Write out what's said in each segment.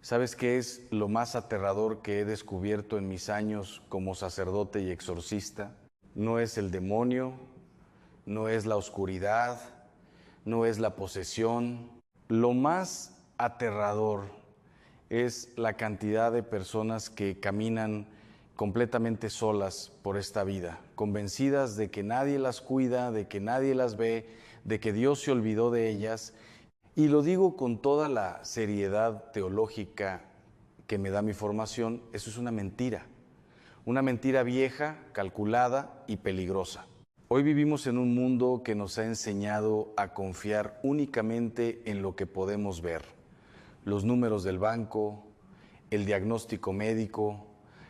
¿Sabes qué es lo más aterrador que he descubierto en mis años como sacerdote y exorcista? No es el demonio, no es la oscuridad, no es la posesión. Lo más aterrador es la cantidad de personas que caminan completamente solas por esta vida, convencidas de que nadie las cuida, de que nadie las ve, de que Dios se olvidó de ellas. Y lo digo con toda la seriedad teológica que me da mi formación, eso es una mentira vieja, calculada y peligrosa. Hoy vivimos en un mundo que nos ha enseñado a confiar únicamente en lo que podemos ver: los números del banco, el diagnóstico médico,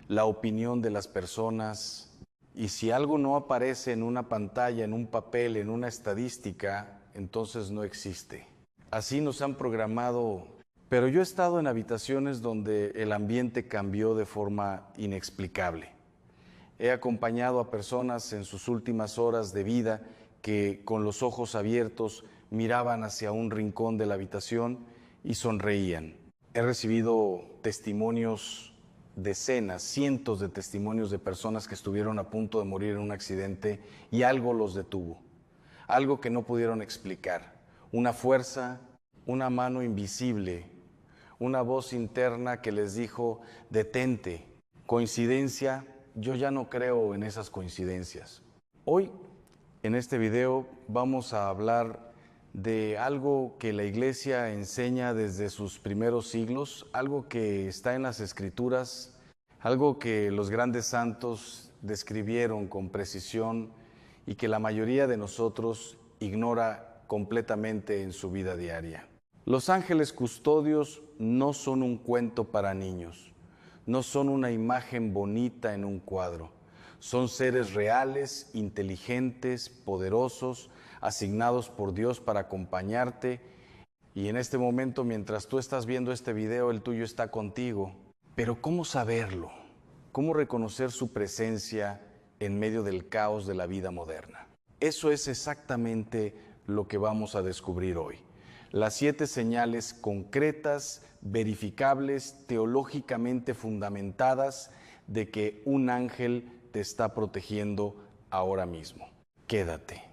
la opinión de las personas. Y si algo no aparece en una pantalla, en un papel, en una estadística, entonces no existe. Así nos han programado, pero yo he estado en habitaciones donde el ambiente cambió de forma inexplicable. He acompañado a personas en sus últimas horas de vida que con los ojos abiertos miraban hacia un rincón de la habitación y sonreían. He recibido testimonios, decenas, cientos de testimonios de personas que estuvieron a punto de morir en un accidente y algo los detuvo, algo que no pudieron explicar. Una fuerza, una mano invisible, una voz interna que les dijo: detente. ¿Coincidencia? Yo ya no creo en esas coincidencias. Hoy, en este video, vamos a hablar de algo que la Iglesia enseña desde sus primeros siglos, algo que está en las Escrituras, algo que los grandes santos describieron con precisión y que la mayoría de nosotros ignora completamente en su vida diaria. Los ángeles custodios no son un cuento para niños, no son una imagen bonita en un cuadro. Son seres reales, inteligentes, poderosos, asignados por Dios para acompañarte. Y en este momento, mientras tú estás viendo este video, el tuyo está contigo. Pero ¿cómo saberlo? ¿Cómo reconocer su presencia en medio del caos de la vida moderna? Eso es exactamente lo que vamos a descubrir hoy. Las 7 señales concretas, verificables, teológicamente fundamentadas de que un ángel te está protegiendo ahora mismo. Quédate,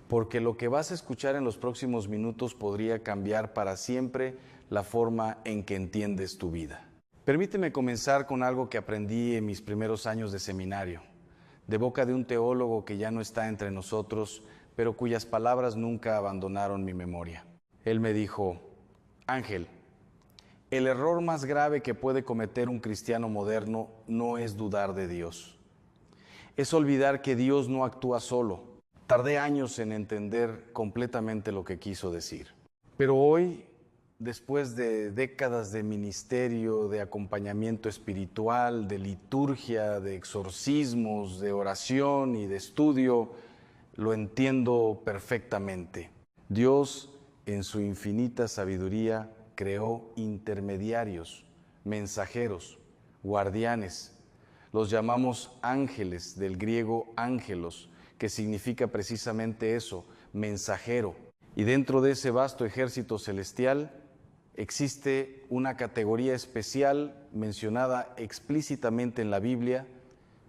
porque lo que vas a escuchar en los próximos minutos podría cambiar para siempre la forma en que entiendes tu vida. Permíteme comenzar con algo que aprendí en mis primeros años de seminario, de boca de un teólogo que ya no está entre nosotros, pero cuyas palabras nunca abandonaron mi memoria. Él me dijo: Ángel, el error más grave que puede cometer un cristiano moderno no es dudar de Dios. Es olvidar que Dios no actúa solo. Tardé años en entender completamente lo que quiso decir. Pero hoy, después de décadas de ministerio, de acompañamiento espiritual, de liturgia, de exorcismos, de oración y de estudio, lo entiendo perfectamente. Dios, en su infinita sabiduría, creó intermediarios, mensajeros, guardianes. Los llamamos ángeles, del griego ángelos, que significa precisamente eso, mensajero. Y dentro de ese vasto ejército celestial existe una categoría especial mencionada explícitamente en la Biblia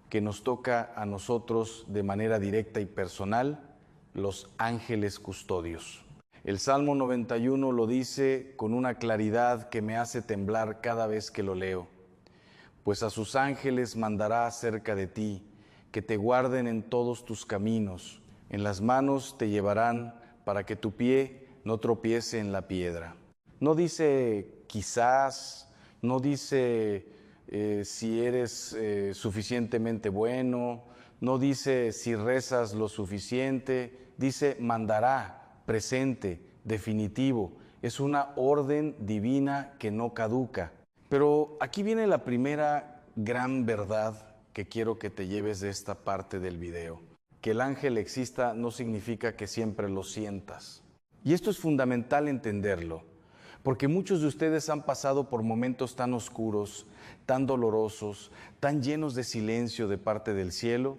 que nos toca a nosotros de manera directa y personal: los ángeles custodios. El Salmo 91 lo dice con una claridad que me hace temblar cada vez que lo leo. Pues a sus ángeles mandará acerca de ti, que te guarden en todos tus caminos. En las manos te llevarán para que tu pie no tropiece en la piedra. No dice quizás, no dice si eres suficientemente bueno, no dice si rezas lo suficiente, dice mandará, presente, definitivo. Es una orden divina que no caduca. Pero aquí viene la primera gran verdad que quiero que te lleves de esta parte del video. Que el ángel exista no significa que siempre lo sientas. Y esto es fundamental entenderlo, porque muchos de ustedes han pasado por momentos tan oscuros, tan dolorosos, tan llenos de silencio de parte del cielo,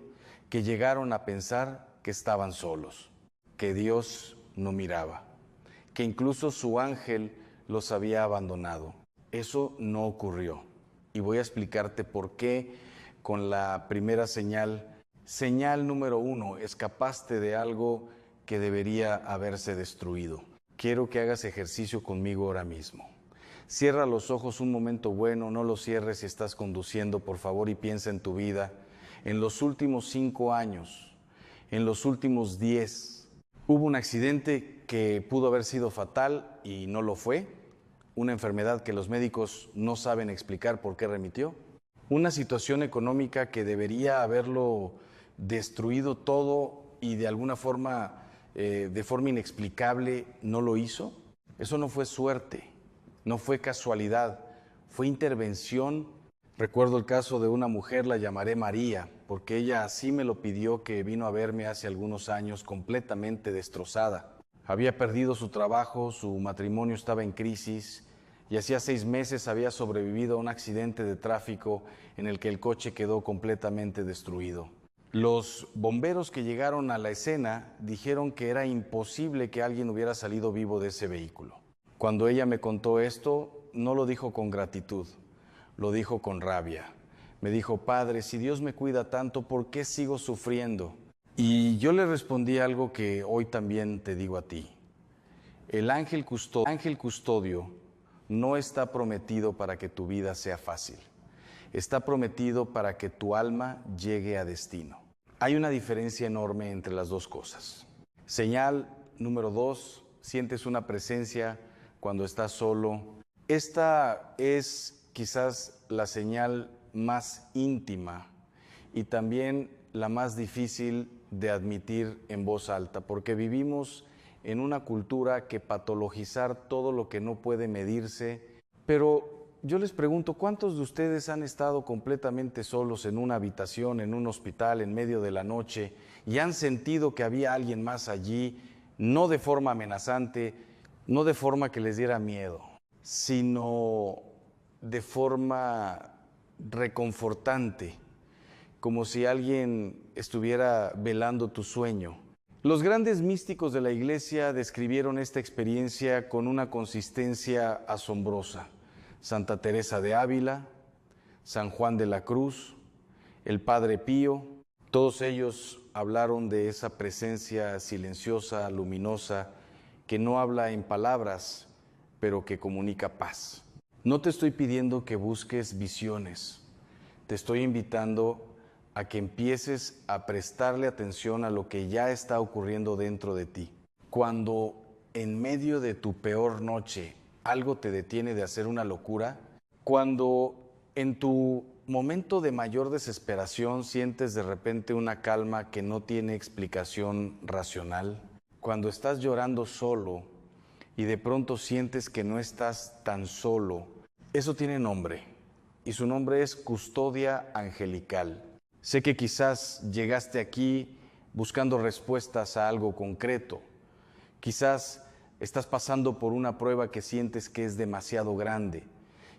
que llegaron a pensar que estaban solos, que Dios no miraba, que incluso su ángel los había abandonado. Eso no ocurrió. Y voy a explicarte por qué con la primera señal. Señal número 1, escapaste de algo que debería haberse destruido. Quiero que hagas ejercicio conmigo ahora mismo. Cierra los ojos un momento bueno, no los cierres si estás conduciendo, por favor, y piensa en tu vida. En los últimos 5 años, en los últimos 10, hubo un accidente que pudo haber sido fatal y no lo fue. Una enfermedad que los médicos no saben explicar por qué remitió. Una situación económica que debería haberlo destruido todo y de alguna forma, de forma inexplicable, no lo hizo. Eso no fue suerte, no fue casualidad, fue intervención. Recuerdo el caso de una mujer, la llamaré María, porque ella así me lo pidió, que vino a verme hace algunos años completamente destrozada. Había perdido su trabajo, su matrimonio estaba en crisis y hacía 6 meses había sobrevivido a un accidente de tráfico en el que el coche quedó completamente destruido. Los bomberos que llegaron a la escena dijeron que era imposible que alguien hubiera salido vivo de ese vehículo. Cuando ella me contó esto, no lo dijo con gratitud, lo dijo con rabia. Me dijo: Padre, si Dios me cuida tanto, ¿por qué sigo sufriendo? Y yo le respondí algo que hoy también te digo a ti. El ángel custodio no está prometido para que tu vida sea fácil. Está prometido para que tu alma llegue a destino. Hay una diferencia enorme entre las dos cosas. Señal número 2, sientes una presencia cuando estás solo. Esta es quizás la señal más íntima y también la más difícil de admitir en voz alta, porque vivimos en una cultura que patologizar todo lo que no puede medirse. Pero yo les pregunto, ¿cuántos de ustedes han estado completamente solos en una habitación, en un hospital, en medio de la noche, y han sentido que había alguien más allí, no de forma amenazante, no de forma que les diera miedo, sino de forma reconfortante, como si alguien estuviera velando tu sueño? Los grandes místicos de la Iglesia describieron esta experiencia con una consistencia asombrosa. Santa Teresa de Ávila, San Juan de la Cruz, el Padre Pío, todos ellos hablaron de esa presencia silenciosa, luminosa, que no habla en palabras, pero que comunica paz. No te estoy pidiendo que busques visiones, te estoy invitando a que empieces a prestarle atención a lo que ya está ocurriendo dentro de ti. Cuando en medio de tu peor noche algo te detiene de hacer una locura, cuando en tu momento de mayor desesperación sientes de repente una calma que no tiene explicación racional, cuando estás llorando solo y de pronto sientes que no estás tan solo, eso tiene nombre y su nombre es custodia angelical. Sé que quizás llegaste aquí buscando respuestas a algo concreto. Quizás estás pasando por una prueba que sientes que es demasiado grande.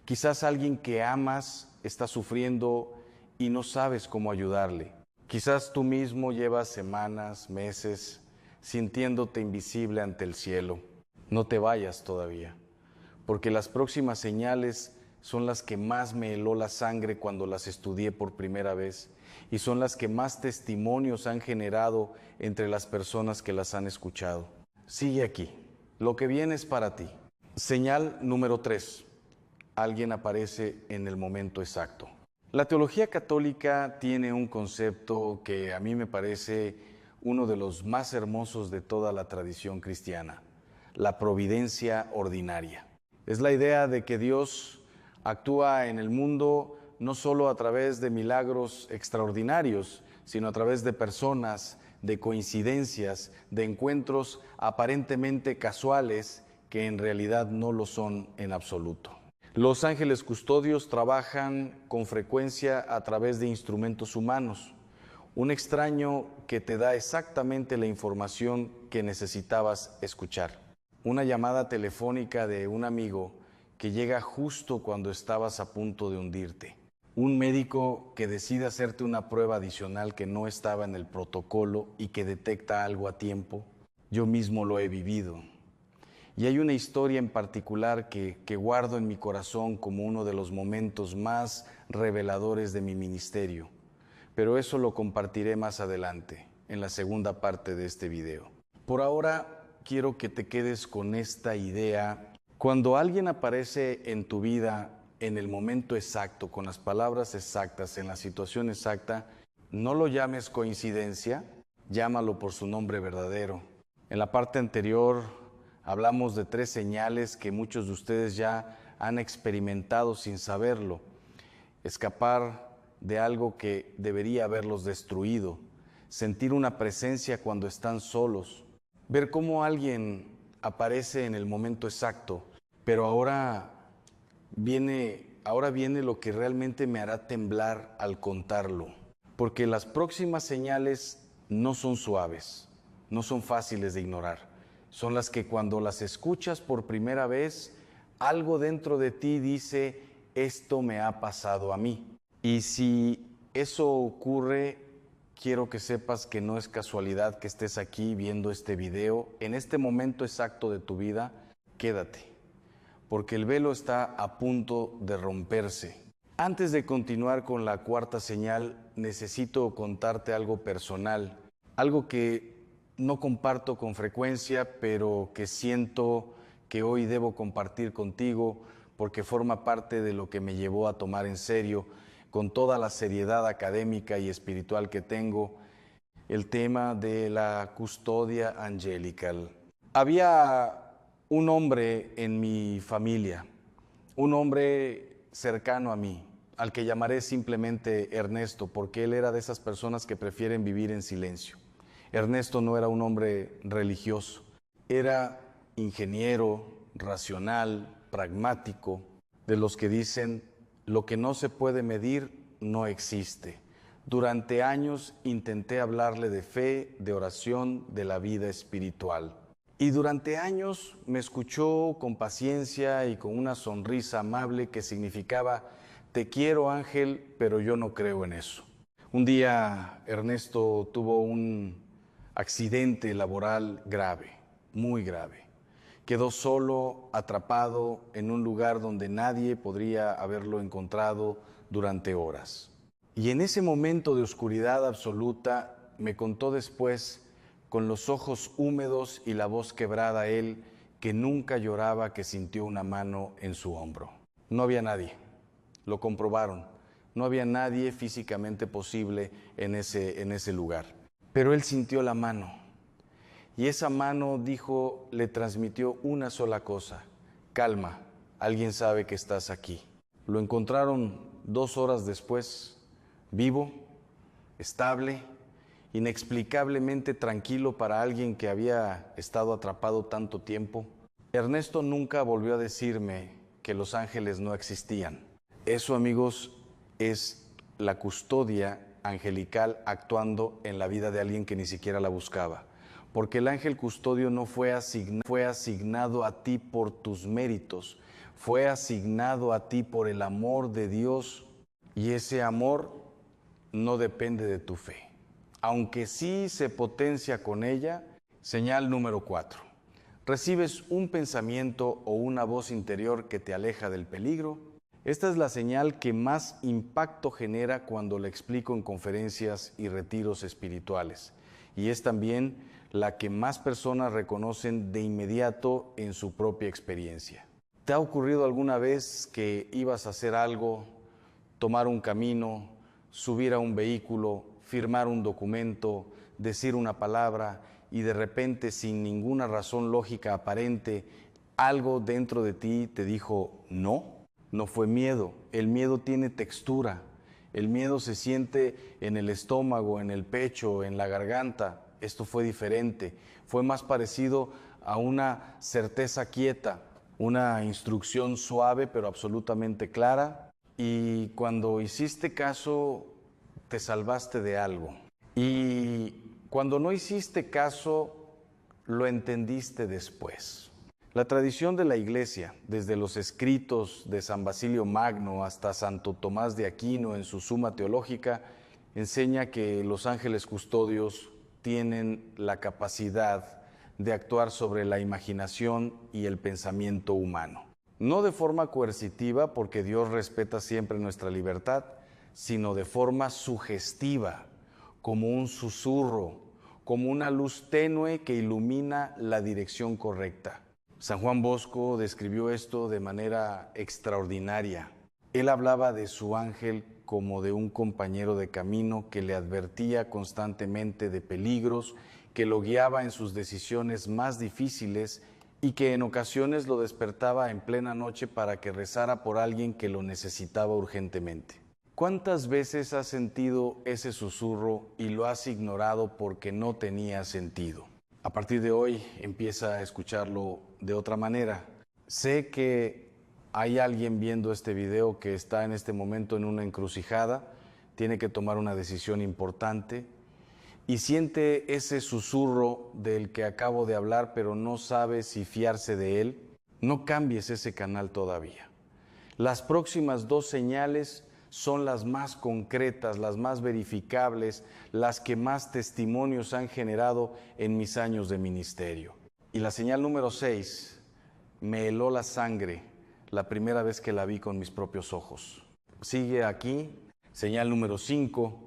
Quizás alguien que amas está sufriendo y no sabes cómo ayudarle. Quizás tú mismo llevas semanas, meses, sintiéndote invisible ante el cielo. No te vayas todavía, porque las próximas señales son las que más me heló la sangre cuando las estudié por primera vez y son las que más testimonios han generado entre las personas que las han escuchado. Sigue aquí, lo que viene es para ti. Señal número 3, alguien aparece en el momento exacto. La teología católica tiene un concepto que a mí me parece uno de los más hermosos de toda la tradición cristiana: la providencia ordinaria. Es la idea de que Dios actúa en el mundo no solo a través de milagros extraordinarios, sino a través de personas, de coincidencias, de encuentros aparentemente casuales que en realidad no lo son en absoluto. Los ángeles custodios trabajan con frecuencia a través de instrumentos humanos. Un extraño que te da exactamente la información que necesitabas escuchar. Una llamada telefónica de un amigo que llega justo cuando estabas a punto de hundirte. Un médico que decide hacerte una prueba adicional que no estaba en el protocolo y que detecta algo a tiempo. Yo mismo lo he vivido. Y hay una historia en particular que guardo en mi corazón como uno de los momentos más reveladores de mi ministerio. Pero eso lo compartiré más adelante, en la segunda parte de este video. Por ahora, quiero que te quedes con esta idea. Cuando alguien aparece en tu vida en el momento exacto, con las palabras exactas, en la situación exacta, no lo llames coincidencia, llámalo por su nombre verdadero. En la parte anterior hablamos de 3 señales que muchos de ustedes ya han experimentado sin saberlo. Escapar de algo que debería haberlos destruido, sentir una presencia cuando están solos, ver cómo alguien aparece en el momento exacto, pero ahora viene lo que realmente me hará temblar al contarlo, porque las próximas señales no son suaves, no son fáciles de ignorar, son las que cuando las escuchas por primera vez, algo dentro de ti dice, esto me ha pasado a mí. Y si eso ocurre, quiero que sepas que no es casualidad que estés aquí viendo este video. En este momento exacto de tu vida, quédate, porque el velo está a punto de romperse. Antes de continuar con la 4ª señal, necesito contarte algo personal, algo que no comparto con frecuencia, pero que siento que hoy debo compartir contigo, porque forma parte de lo que me llevó a tomar en serio, con toda la seriedad académica y espiritual que tengo, el tema de la custodia angelical. Había un hombre en mi familia, un hombre cercano a mí, al que llamaré simplemente Ernesto, porque él era de esas personas que prefieren vivir en silencio. Ernesto no era un hombre religioso, era ingeniero, racional, pragmático, de los que dicen, lo que no se puede medir no existe. Durante años intenté hablarle de fe, de oración, de la vida espiritual. Y durante años me escuchó con paciencia y con una sonrisa amable que significaba, te quiero Ángel, pero yo no creo en eso. Un día Ernesto tuvo un accidente laboral grave, muy grave. Quedó solo, atrapado en un lugar donde nadie podría haberlo encontrado durante horas. Y en ese momento de oscuridad absoluta, me contó después, con los ojos húmedos y la voz quebrada él, que nunca lloraba, que sintió una mano en su hombro. No había nadie, lo comprobaron, no había nadie físicamente posible en ese lugar. Pero él sintió la mano. Y esa mano, dijo, le transmitió una sola cosa, calma, alguien sabe que estás aquí. Lo encontraron 2 horas después, vivo, estable, inexplicablemente tranquilo para alguien que había estado atrapado tanto tiempo. Ernesto nunca volvió a decirme que los ángeles no existían. Eso, amigos, es la custodia angelical actuando en la vida de alguien que ni siquiera la buscaba. Porque el ángel custodio no fue asignado a ti por tus méritos, fue asignado a ti por el amor de Dios, y ese amor no depende de tu fe, aunque sí se potencia con ella. Señal número 4. Recibes un pensamiento o una voz interior que te aleja del peligro. Esta es la señal que más impacto genera cuando la explico en conferencias y retiros espirituales, y es también la que más personas reconocen de inmediato en su propia experiencia. ¿Te ha ocurrido alguna vez que ibas a hacer algo, tomar un camino, subir a un vehículo, firmar un documento, decir una palabra y de repente, sin ninguna razón lógica aparente, algo dentro de ti te dijo no? No fue miedo, el miedo tiene textura, el miedo se siente en el estómago, en el pecho, en la garganta. Esto fue diferente, fue más parecido a una certeza quieta, una instrucción suave pero absolutamente clara, y cuando hiciste caso te salvaste de algo. Y cuando no hiciste caso, lo entendiste después. La tradición de la Iglesia, desde los escritos de San Basilio Magno hasta Santo Tomás de Aquino en su Suma Teológica, enseña que los ángeles custodios tienen la capacidad de actuar sobre la imaginación y el pensamiento humano. No de forma coercitiva, porque Dios respeta siempre nuestra libertad, sino de forma sugestiva, como un susurro, como una luz tenue que ilumina la dirección correcta. San Juan Bosco describió esto de manera extraordinaria. Él hablaba de su ángel como de un compañero de camino que le advertía constantemente de peligros, que lo guiaba en sus decisiones más difíciles y que en ocasiones lo despertaba en plena noche para que rezara por alguien que lo necesitaba urgentemente. ¿Cuántas veces has sentido ese susurro y lo has ignorado porque no tenía sentido? A partir de hoy empieza a escucharlo de otra manera. Sé que hay alguien viendo este video que está en este momento en una encrucijada, tiene que tomar una decisión importante y siente ese susurro del que acabo de hablar, pero no sabe si fiarse de él. No cambies ese canal todavía. Las próximas 2 señales son las más concretas, las más verificables, las que más testimonios han generado en mis años de ministerio. Y la señal número 6, me heló la sangre la primera vez que la vi con mis propios ojos. Sigue aquí, señal número 5,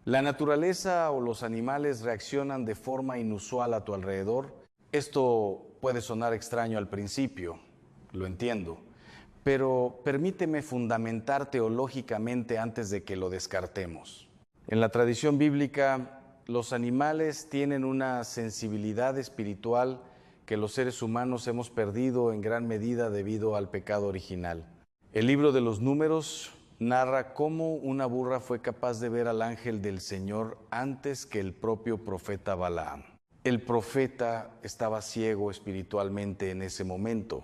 la naturaleza o los animales reaccionan de forma inusual a tu alrededor. Esto puede sonar extraño al principio, lo entiendo, pero permíteme fundamentar teológicamente antes de que lo descartemos. En la tradición bíblica, los animales tienen una sensibilidad espiritual que los seres humanos hemos perdido en gran medida debido al pecado original. El libro de los Números narra cómo una burra fue capaz de ver al ángel del Señor antes que el propio profeta Balaam. El profeta estaba ciego espiritualmente en ese momento.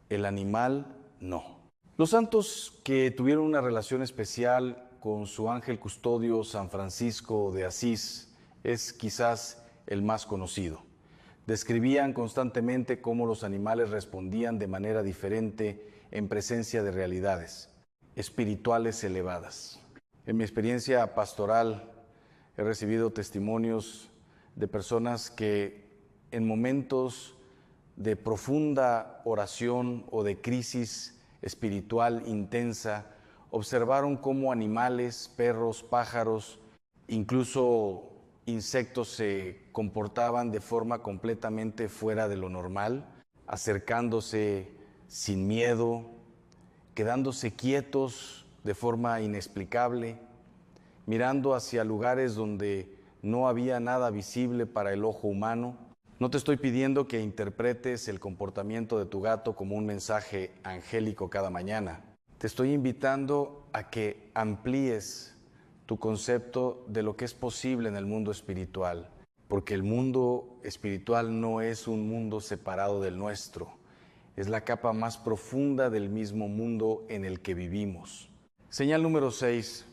El animal no. Los santos que tuvieron una relación especial con su ángel custodio San Francisco de Asís es quizás el más conocido. Describían constantemente cómo los animales respondían de manera diferente en presencia de realidades espirituales elevadas. En mi experiencia pastoral he recibido testimonios de personas que en momentos de profunda oración o de crisis espiritual intensa observaron cómo animales, perros, pájaros, incluso insectos se comportaban de forma completamente fuera de lo normal, acercándose sin miedo, quedándose quietos de forma inexplicable, mirando hacia lugares donde no había nada visible para el ojo humano. No te estoy pidiendo que interpretes el comportamiento de tu gato como un mensaje angélico cada mañana. Te estoy invitando a que amplíes tu concepto de lo que es posible en el mundo espiritual, porque el mundo espiritual no es un mundo separado del nuestro. Es la capa más profunda del mismo mundo en el que vivimos. Señal número 6.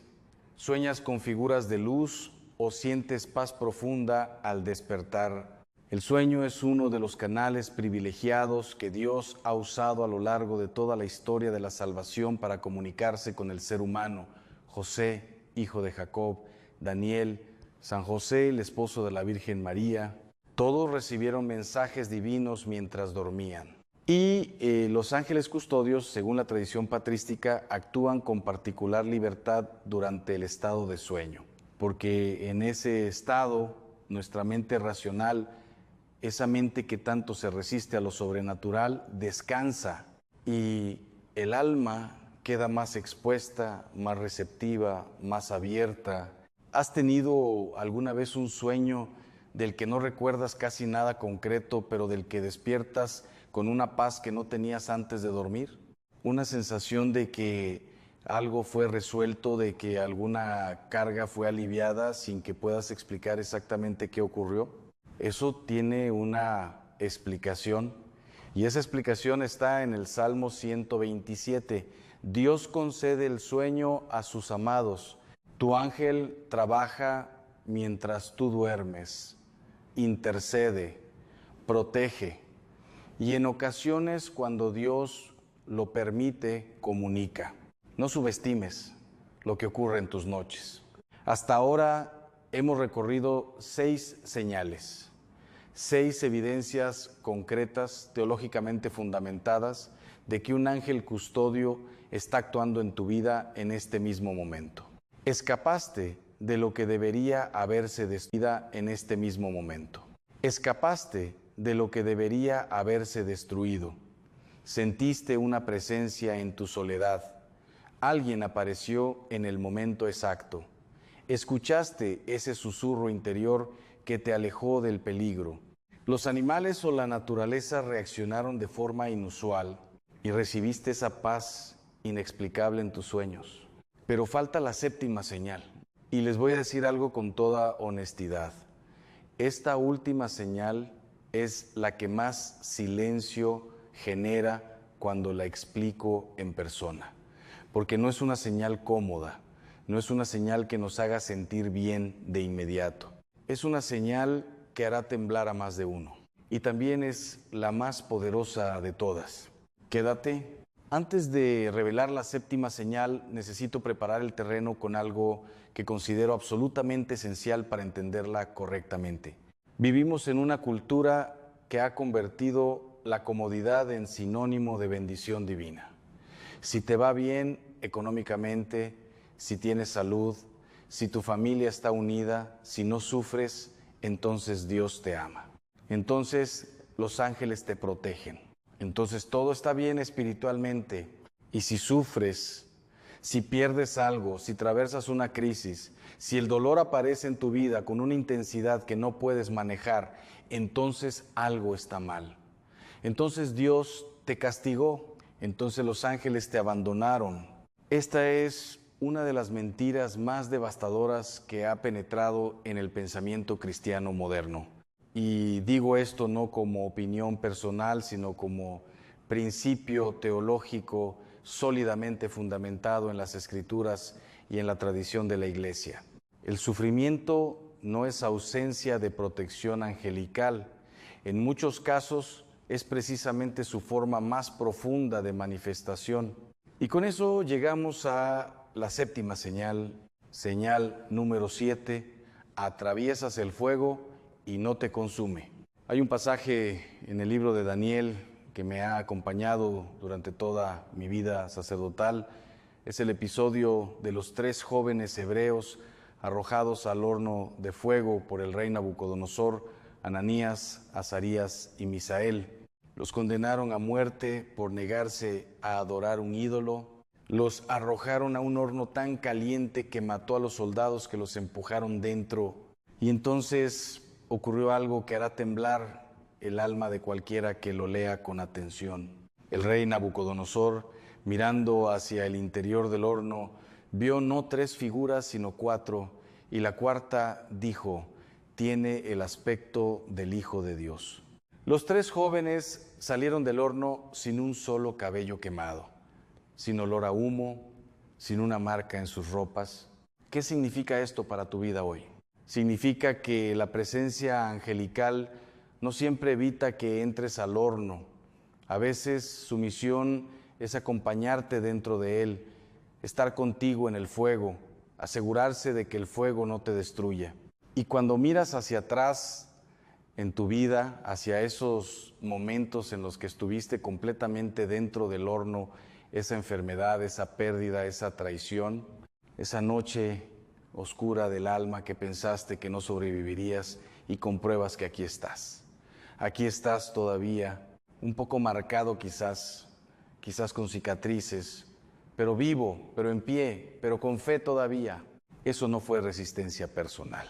¿Sueñas con figuras de luz o sientes paz profunda al despertar? El sueño es uno de los canales privilegiados que Dios ha usado a lo largo de toda la historia de la salvación para comunicarse con el ser humano. José, hijo de Jacob, Daniel, San José, el esposo de la Virgen María, todos recibieron mensajes divinos mientras dormían. Y los ángeles custodios, según la tradición patrística, actúan con particular libertad durante el estado de sueño, porque en ese estado nuestra mente racional, esa mente que tanto se resiste a lo sobrenatural, descansa y el alma queda más expuesta, más receptiva, más abierta. ¿Has tenido alguna vez un sueño del que no recuerdas casi nada concreto, pero del que despiertas con una paz que no tenías antes de dormir? Una sensación de que algo fue resuelto, de que alguna carga fue aliviada sin que puedas explicar exactamente qué ocurrió. Eso tiene una explicación y esa explicación está en el Salmo 127. Dios concede el sueño a sus amados. Tu ángel trabaja mientras tú duermes, intercede, protege. Y en ocasiones, cuando Dios lo permite, comunica. No subestimes lo que ocurre en tus noches. Hasta ahora hemos recorrido 6 señales. 6 evidencias concretas, teológicamente fundamentadas, de que un ángel custodio está actuando en tu vida en este mismo momento. Escapaste de lo que debería haberse destruido en este mismo momento. Escapaste de lo que debería haberse destruido. Sentiste una presencia en tu soledad. Alguien apareció en el momento exacto. Escuchaste ese susurro interior que te alejó del peligro. Los animales o la naturaleza reaccionaron de forma inusual y recibiste esa paz inexplicable en tus sueños. Pero falta la 7ª señal. Y les voy a decir algo con toda honestidad. Esta última señal es la que más silencio genera cuando la explico en persona. Porque no es una señal cómoda, no es una señal que nos haga sentir bien de inmediato. Es una señal que hará temblar a más de uno. Y también es la más poderosa de todas. Quédate. Antes de revelar la 7ª señal, necesito preparar el terreno con algo que considero absolutamente esencial para entenderla correctamente. Vivimos en una cultura que ha convertido la comodidad en sinónimo de bendición divina. Si te va bien económicamente, si tienes salud, si tu familia está unida, si no sufres, entonces Dios te ama. Entonces los ángeles te protegen. Entonces todo está bien espiritualmente. Y si sufres, si pierdes algo, si atravesas una crisis, si el dolor aparece en tu vida con una intensidad que no puedes manejar, entonces algo está mal. Entonces Dios te castigó, entonces los ángeles te abandonaron. Esta es una de las mentiras más devastadoras que ha penetrado en el pensamiento cristiano moderno. Y digo esto no como opinión personal, sino como principio teológico sólidamente fundamentado en las Escrituras y en la tradición de la Iglesia. El sufrimiento no es ausencia de protección angelical. En muchos casos es precisamente su forma más profunda de manifestación. Y con eso llegamos a la 7ª señal, señal número 7, atraviesas el fuego y no te consume. Hay un pasaje en el libro de Daniel que me ha acompañado durante toda mi vida sacerdotal. Es el episodio de los 3 jóvenes hebreos arrojados al horno de fuego por el rey Nabucodonosor, Ananías, Azarías y Misael. Los condenaron a muerte por negarse a adorar un ídolo. Los arrojaron a un horno tan caliente que mató a los soldados que los empujaron dentro. Y entonces ocurrió algo que hará temblar el alma de cualquiera que lo lea con atención. El rey Nabucodonosor, mirando hacia el interior del horno, vio no 3 figuras, sino 4, y la cuarta dijo: tiene el aspecto del Hijo de Dios. Los 3 jóvenes salieron del horno sin un solo cabello quemado, sin olor a humo, sin una marca en sus ropas. ¿Qué significa esto para tu vida hoy? Significa que la presencia angelical no siempre evita que entres al horno. A veces su misión es acompañarte dentro de él, estar contigo en el fuego, asegurarse de que el fuego no te destruya. Y cuando miras hacia atrás en tu vida, hacia esos momentos en los que estuviste completamente dentro del horno, esa enfermedad, esa pérdida, esa traición, esa noche oscura del alma que pensaste que no sobrevivirías, y compruebas que aquí estás. Aquí estás todavía, un poco marcado quizás con cicatrices, pero vivo, pero en pie, pero con fe todavía. Eso no fue resistencia personal.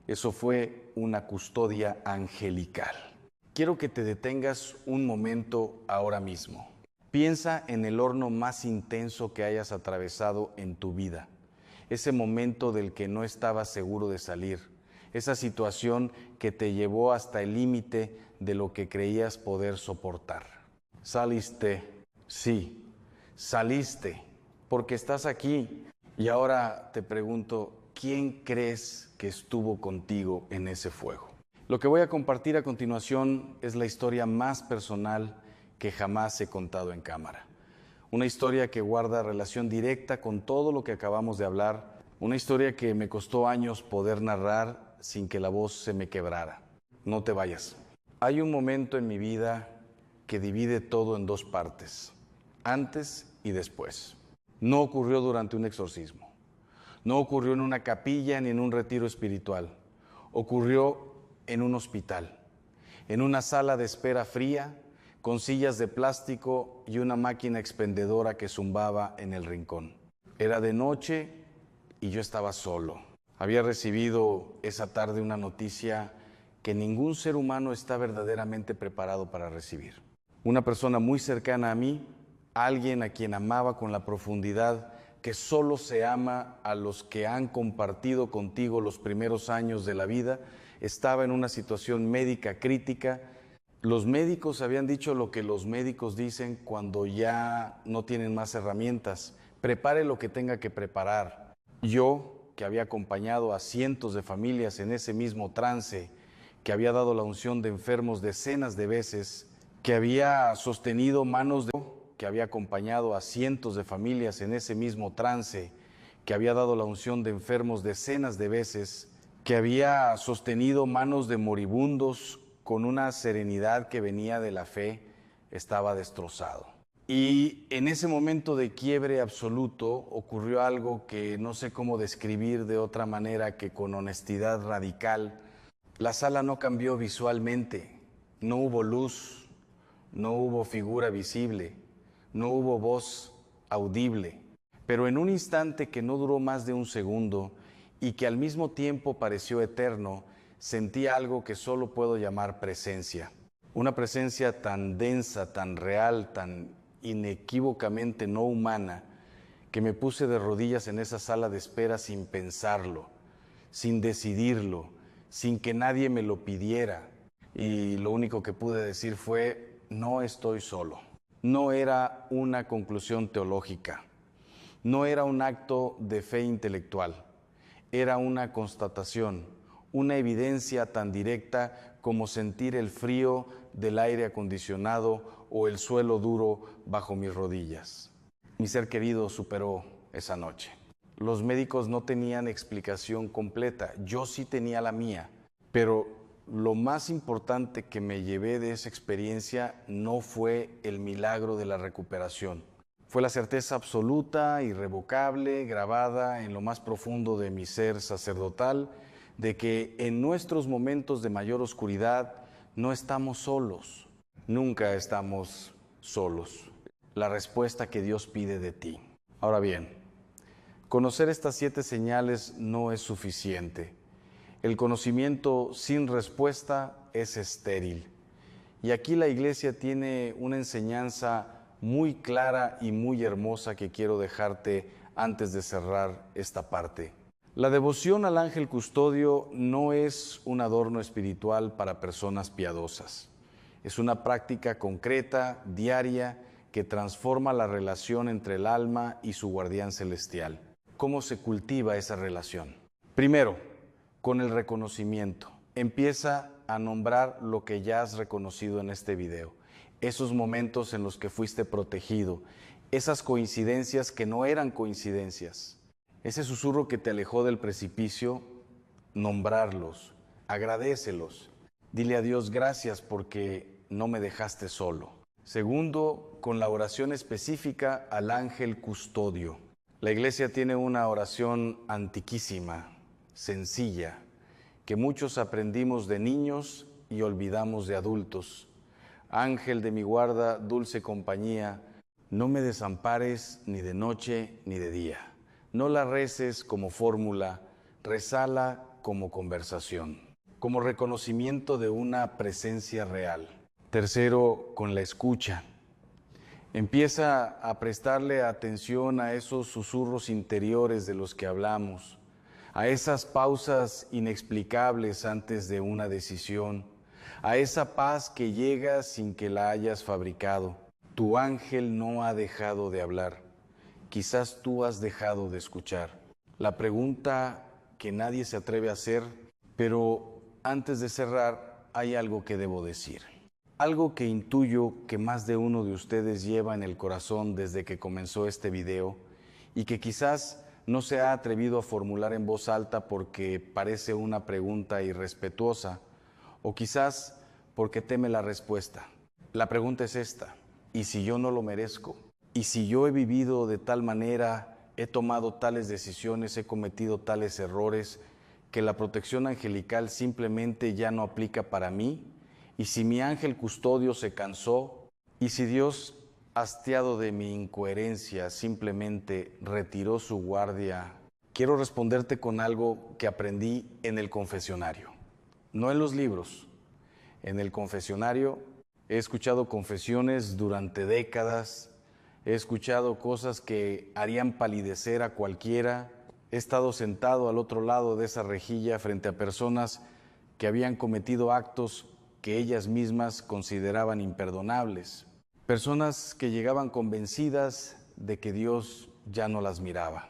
Eso fue una custodia angelical. Quiero que te detengas un momento ahora mismo. Piensa en el horno más intenso que hayas atravesado en tu vida. Ese momento del que no estabas seguro de salir. Esa situación que te llevó hasta el límite de lo que creías poder soportar. Saliste, sí, saliste, porque estás aquí. Y ahora te pregunto, ¿quién crees que estuvo contigo en ese fuego? Lo que voy a compartir a continuación es la historia más personal que jamás he contado en cámara. Una historia que guarda relación directa con todo lo que acabamos de hablar. Una historia que me costó años poder narrar sin que la voz se me quebrara. no te vayas. Hay un momento en mi vida que divide todo en dos partes, antes y después. No ocurrió durante un exorcismo, no ocurrió en una capilla ni en un retiro espiritual, ocurrió en un hospital, en una sala de espera fría, con sillas de plástico y una máquina expendedora que zumbaba en el rincón. Era de noche y yo estaba solo. Había recibido esa tarde una noticia que ningún ser humano está verdaderamente preparado para recibir. Una persona muy cercana a mí, alguien a quien amaba con la profundidad que solo se ama a los que han compartido contigo los primeros años de la vida, estaba en una situación médica crítica. Los médicos habían dicho lo que los médicos dicen cuando ya no tienen más herramientas. Prepare lo que tenga que preparar. Yo, que había acompañado a cientos de familias en ese mismo trance, que había dado la unción de enfermos decenas de veces, que había sostenido manos de... que había acompañado a cientos de familias en ese mismo trance, que había dado la unción de enfermos decenas de veces, que había sostenido manos de moribundos con una serenidad que venía de la fe, estaba destrozado. Y en ese momento de quiebre absoluto ocurrió algo que no sé cómo describir de otra manera que con honestidad radical. La sala no cambió visualmente, no hubo luz, no hubo figura visible, no hubo voz audible, pero en un instante que no duró más de un segundo y que al mismo tiempo pareció eterno, sentí algo que solo puedo llamar presencia. Una presencia tan densa, tan real, tan inequívocamente no humana, que me puse de rodillas en esa sala de espera sin pensarlo, sin decidirlo, sin que nadie me lo pidiera. Y lo único que pude decir fue, no estoy solo. No era una conclusión teológica, no era un acto de fe intelectual, era una constatación, una evidencia tan directa como sentir el frío del aire acondicionado o el suelo duro bajo mis rodillas. Mi ser querido superó esa noche. Los médicos no tenían explicación completa, yo sí tenía la mía, pero lo más importante que me llevé de esa experiencia no fue el milagro de la recuperación. Fue la certeza absoluta, irrevocable, grabada en lo más profundo de mi ser sacerdotal, de que en nuestros momentos de mayor oscuridad no estamos solos, nunca estamos solos. La respuesta que Dios pide de ti. Ahora bien, conocer estas 7 señales no es suficiente. El conocimiento sin respuesta es estéril. Y aquí la Iglesia tiene una enseñanza muy clara y muy hermosa que quiero dejarte antes de cerrar esta parte. La devoción al ángel custodio no es un adorno espiritual para personas piadosas. Es una práctica concreta, diaria, que transforma la relación entre el alma y su guardián celestial. ¿Cómo se cultiva esa relación? Primero, con el reconocimiento. Empieza a nombrar lo que ya has reconocido en este video. Esos momentos en los que fuiste protegido, esas coincidencias que no eran coincidencias, ese susurro que te alejó del precipicio, nombrarlos, agradécelos. Dile a Dios gracias porque no me dejaste solo. Segundo, con la oración específica al ángel custodio. La Iglesia tiene una oración antiquísima, sencilla, que muchos aprendimos de niños y olvidamos de adultos. Ángel de mi guarda, dulce compañía, no me desampares ni de noche ni de día. No la reces como fórmula, rezala como conversación, como reconocimiento de una presencia real. Tercero, con la escucha. Empieza a prestarle atención a esos susurros interiores de los que hablamos, a esas pausas inexplicables antes de una decisión, a esa paz que llega sin que la hayas fabricado. Tu ángel no ha dejado de hablar, quizás tú has dejado de escuchar. La pregunta que nadie se atreve a hacer, pero antes de cerrar hay algo que debo decir. Algo que intuyo que más de uno de ustedes lleva en el corazón desde que comenzó este video y que quizás no se ha atrevido a formular en voz alta porque parece una pregunta irrespetuosa O quizás porque teme la respuesta. La pregunta es esta: ¿y si yo no lo merezco? ¿Y si yo he vivido de tal manera, he tomado tales decisiones, he cometido tales errores, que la protección angelical simplemente ya no aplica para mí? ¿Y si mi ángel custodio se cansó? ¿Y si Dios, hastiado de mi incoherencia, simplemente retiró su guardia? Quiero responderte con algo que aprendí en el confesionario, no en los libros. En el confesionario he escuchado confesiones durante décadas, he escuchado cosas que harían palidecer a cualquiera. He estado sentado al otro lado de esa rejilla frente a personas que habían cometido actos que ellas mismas consideraban imperdonables. Personas que llegaban convencidas de que Dios ya no las miraba,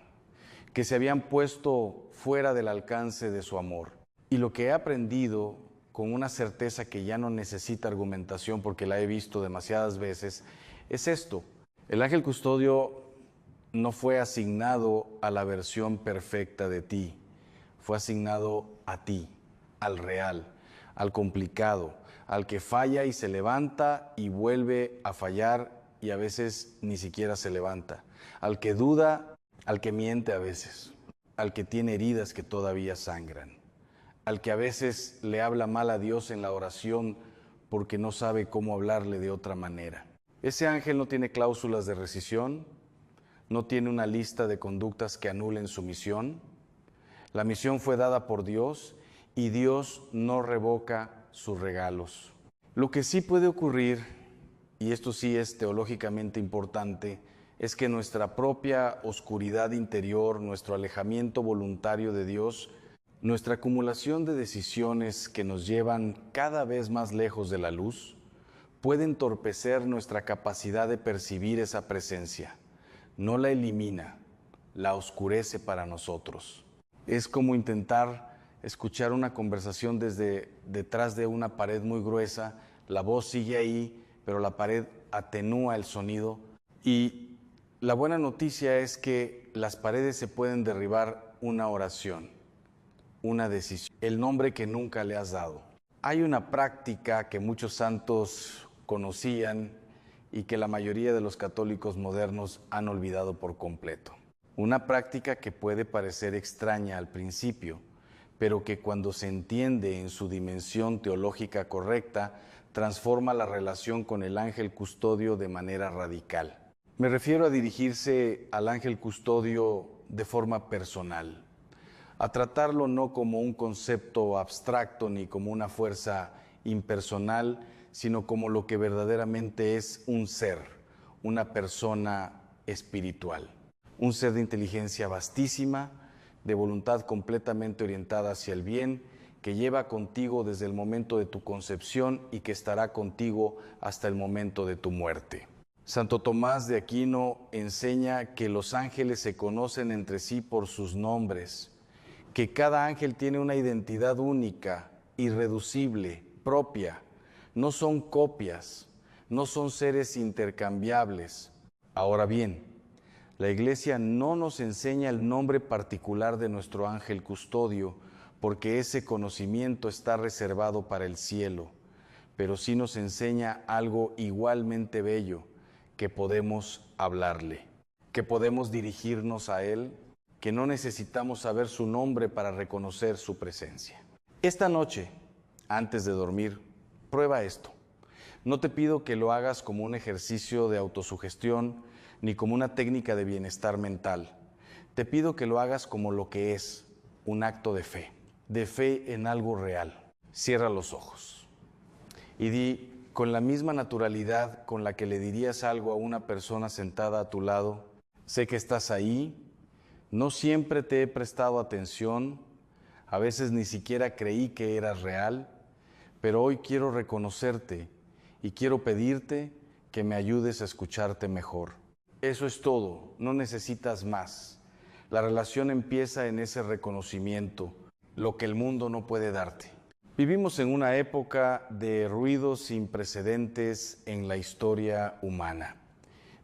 que se habían puesto fuera del alcance de su amor. Y lo que he aprendido con una certeza que ya no necesita argumentación porque la he visto demasiadas veces, es esto: el ángel custodio no fue asignado a la versión perfecta de ti, fue asignado a ti, al real, al complicado, al que falla y se levanta y vuelve a fallar y a veces ni siquiera se levanta, al que duda, al que miente a veces, al que tiene heridas que todavía sangran, al que a veces le habla mal a Dios en la oración porque no sabe cómo hablarle de otra manera. Ese ángel no tiene cláusulas de rescisión, no tiene una lista de conductas que anulen su misión. La misión fue dada por Dios y Dios no revoca sus regalos. Lo que sí puede ocurrir, y esto sí es teológicamente importante, es que nuestra propia oscuridad interior, nuestro alejamiento voluntario de Dios, nuestra acumulación de decisiones que nos llevan cada vez más lejos de la luz, puede entorpecer nuestra capacidad de percibir esa presencia. No la elimina, la oscurece para nosotros. Es como intentar escuchar una conversación desde detrás de una pared muy gruesa. La voz sigue ahí, pero la pared atenúa el sonido. Y la buena noticia es que las paredes se pueden derribar una oración, una decisión, el nombre que nunca le has dado. Hay una práctica que muchos santos conocían y que la mayoría de los católicos modernos han olvidado por completo. Una práctica que puede parecer extraña al principio, pero que cuando se entiende en su dimensión teológica correcta, transforma la relación con el ángel custodio de manera radical. Me refiero a dirigirse al ángel custodio de forma personal, a tratarlo no como un concepto abstracto ni como una fuerza impersonal, sino como lo que verdaderamente es un ser, una persona espiritual, un ser de inteligencia vastísima, de voluntad completamente orientada hacia el bien, que lleva contigo desde el momento de tu concepción y que estará contigo hasta el momento de tu muerte. Santo Tomás de Aquino enseña que los ángeles se conocen entre sí por sus nombres, que cada ángel tiene una identidad única, irreducible, propia. No son copias, no son seres intercambiables. Ahora bien, la Iglesia no nos enseña el nombre particular de nuestro ángel custodio, porque ese conocimiento está reservado para el cielo, pero sí nos enseña algo igualmente bello, que podemos hablarle, que podemos dirigirnos a Él, que no necesitamos saber su nombre para reconocer su presencia. Esta noche, antes de dormir, prueba esto. No te pido que lo hagas como un ejercicio de autosugestión ni como una técnica de bienestar mental. Te pido que lo hagas como lo que es, un acto de fe en algo real. Cierra los ojos y di con la misma naturalidad con la que le dirías algo a una persona sentada a tu lado: sé que estás ahí, no siempre te he prestado atención, a veces ni siquiera creí que eras real, pero hoy quiero reconocerte y quiero pedirte que me ayudes a escucharte mejor. Eso es todo, no necesitas más. La relación empieza en ese reconocimiento, lo que el mundo no puede darte. Vivimos en una época de ruidos sin precedentes en la historia humana.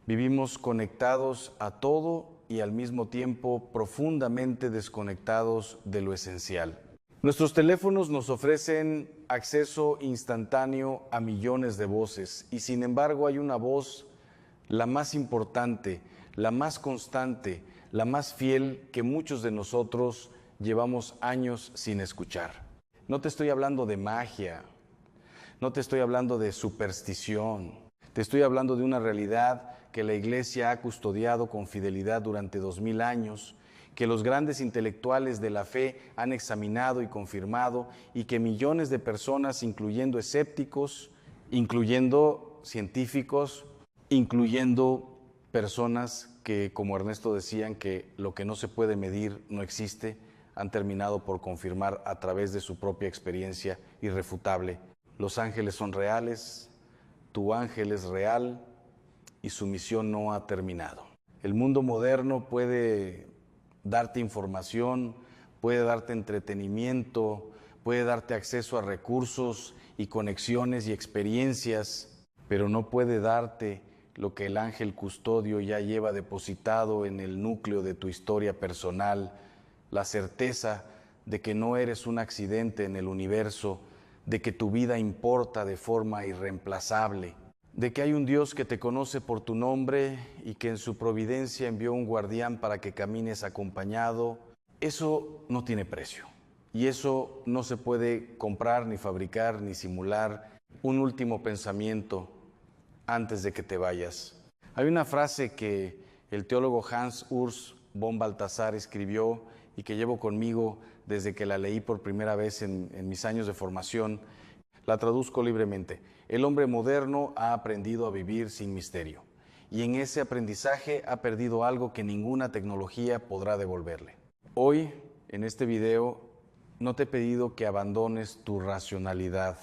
Vivimos conectados a todo y al mismo tiempo profundamente desconectados de lo esencial. Nuestros teléfonos nos ofrecen acceso instantáneo a millones de voces y sin embargo hay una voz, la más importante, la más constante, la más fiel que muchos de nosotros llevamos años sin escuchar. No te estoy hablando de magia, no te estoy hablando de superstición, te estoy hablando de una realidad que la Iglesia ha custodiado con fidelidad durante 2000 años, que los grandes intelectuales de la fe han examinado y confirmado y que millones de personas, incluyendo escépticos, incluyendo científicos, incluyendo personas que, como Ernesto decían, que lo que no se puede medir no existe, han terminado por confirmar a través de su propia experiencia irrefutable. Los ángeles son reales, tu ángel es real y su misión no ha terminado. El mundo moderno puede darte información, puede darte entretenimiento, puede darte acceso a recursos y conexiones y experiencias, pero no puede darte lo que el ángel custodio ya lleva depositado en el núcleo de tu historia personal, la certeza de que no eres un accidente en el universo, de que tu vida importa de forma irreemplazable, de que hay un Dios que te conoce por tu nombre y que en su providencia envió un guardián para que camines acompañado. Eso no tiene precio y eso no se puede comprar, ni fabricar, ni simular. Un último pensamiento antes de que te vayas. Hay una frase que el teólogo Hans Urs von Balthasar escribió y que llevo conmigo desde que la leí por primera vez en mis años de formación. La traduzco libremente. El hombre moderno ha aprendido a vivir sin misterio y en ese aprendizaje ha perdido algo que ninguna tecnología podrá devolverle. Hoy, en este video, no te he pedido que abandones tu racionalidad.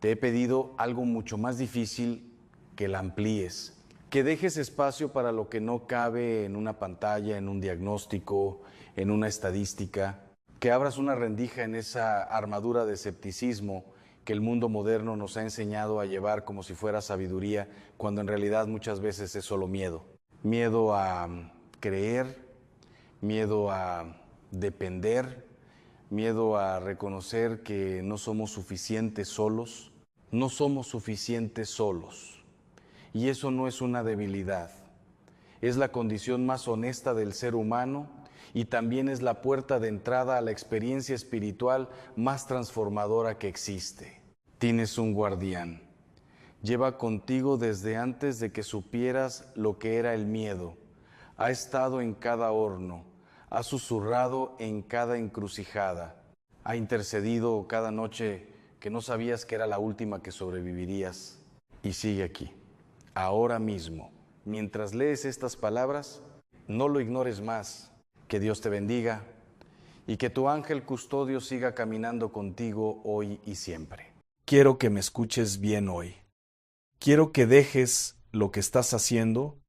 Te he pedido algo mucho más difícil, que la amplíes, que dejes espacio para lo que no cabe en una pantalla, en un diagnóstico, en una estadística, que abras una rendija en esa armadura de escepticismo que el mundo moderno nos ha enseñado a llevar como si fuera sabiduría, cuando en realidad muchas veces es solo miedo. Miedo a creer, miedo a depender, miedo a reconocer que no somos suficientes solos. No somos suficientes solos. Y eso no es una debilidad. Es la condición más honesta del ser humano y también es la puerta de entrada a la experiencia espiritual más transformadora que existe. Tienes un guardián. Lleva contigo desde antes de que supieras lo que era el miedo. Ha estado en cada horno, ha susurrado en cada encrucijada, ha intercedido cada noche que no sabías que era la última que sobrevivirías. Y sigue aquí, ahora mismo. Mientras lees estas palabras, no lo ignores más. Que Dios te bendiga y que tu ángel custodio siga caminando contigo hoy y siempre. Quiero que me escuches bien hoy. Quiero que dejes lo que estás haciendo,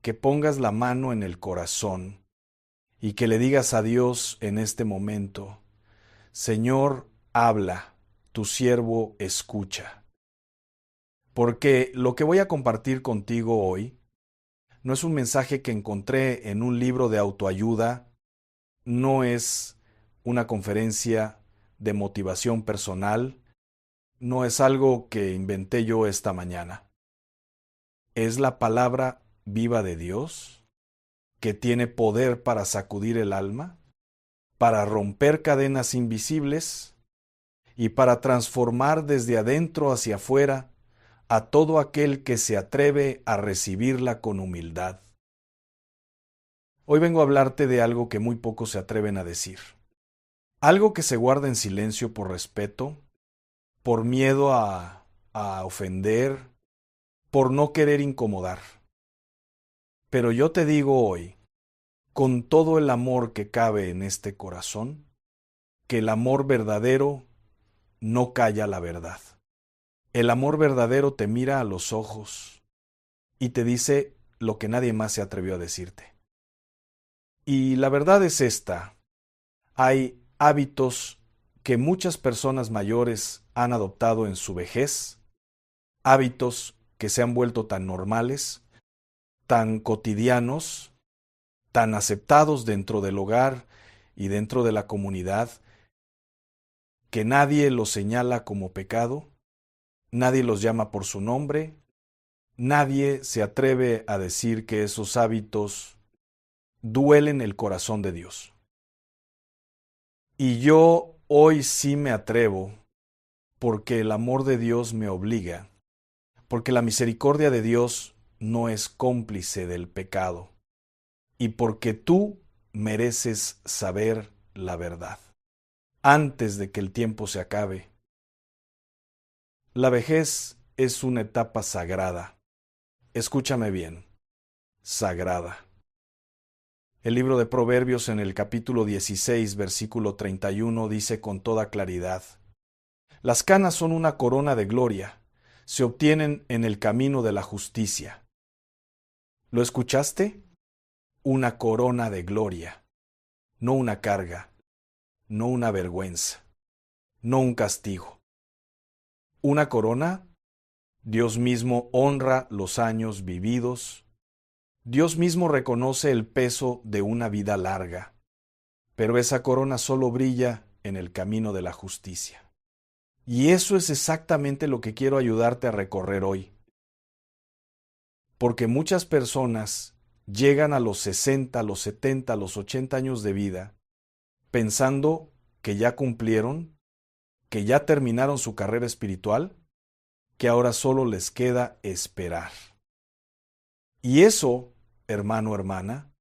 que pongas la mano en el corazón y que le digas a Dios en este momento: Señor, habla, tu siervo escucha. Porque lo que voy a compartir contigo hoy no es un mensaje que encontré en un libro de autoayuda, no es una conferencia de motivación personal, no es algo que inventé yo esta mañana. Es la palabra viva de Dios, que tiene poder para sacudir el alma, para romper cadenas invisibles y para transformar desde adentro hacia afuera a todo aquel que se atreve a recibirla con humildad. Hoy vengo a hablarte de algo que muy pocos se atreven a decir. Algo que se guarda en silencio por respeto, por miedo a ofender, por no querer incomodar. Pero yo te digo hoy, con todo el amor que cabe en este corazón, que el amor verdadero no calla la verdad. El amor verdadero te mira a los ojos y te dice lo que nadie más se atrevió a decirte. Y la verdad es esta: hay hábitos que muchas personas mayores han adoptado en su vejez, hábitos que se han vuelto tan normales, tan cotidianos, tan aceptados dentro del hogar y dentro de la comunidad, que nadie los señala como pecado, nadie los llama por su nombre, nadie se atreve a decir que esos hábitos duelen el corazón de Dios. Y yo hoy sí me atrevo, porque el amor de Dios me obliga, porque la misericordia de Dios no es cómplice del pecado, y porque tú mereces saber la verdad, antes de que el tiempo se acabe. La vejez es una etapa sagrada. Escúchame bien, sagrada. El libro de Proverbios en el capítulo 16, versículo 31 dice con toda claridad: las canas son una corona de gloria, se obtienen en el camino de la justicia. ¿Lo escuchaste? Una corona de gloria, no una carga, no una vergüenza, no un castigo. Una corona, Dios mismo honra los años vividos, Dios mismo reconoce el peso de una vida larga, pero esa corona solo brilla en el camino de la justicia. Y eso es exactamente lo que quiero ayudarte a recorrer hoy. Porque muchas personas llegan a los 60, a los 70, a los 80 años de vida pensando que ya cumplieron, que ya terminaron su carrera espiritual, que ahora solo les queda esperar. Y eso, hermano, hermana,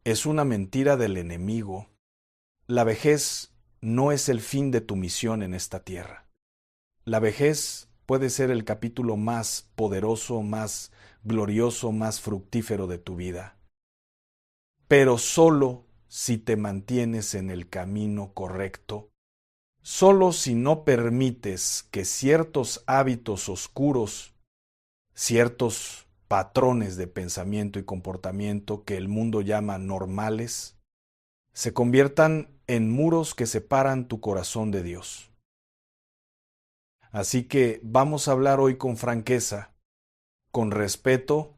es una mentira del enemigo. La vejez no es el fin de tu misión en esta tierra. La vejez puede ser el capítulo más poderoso, más glorioso, más fructífero de tu vida, pero solo si te mantienes en el camino correcto, solo si no permites que ciertos hábitos oscuros, ciertos patrones de pensamiento y comportamiento que el mundo llama normales, se conviertan en muros que separan tu corazón de Dios. Así que vamos a hablar hoy con franqueza, con respeto,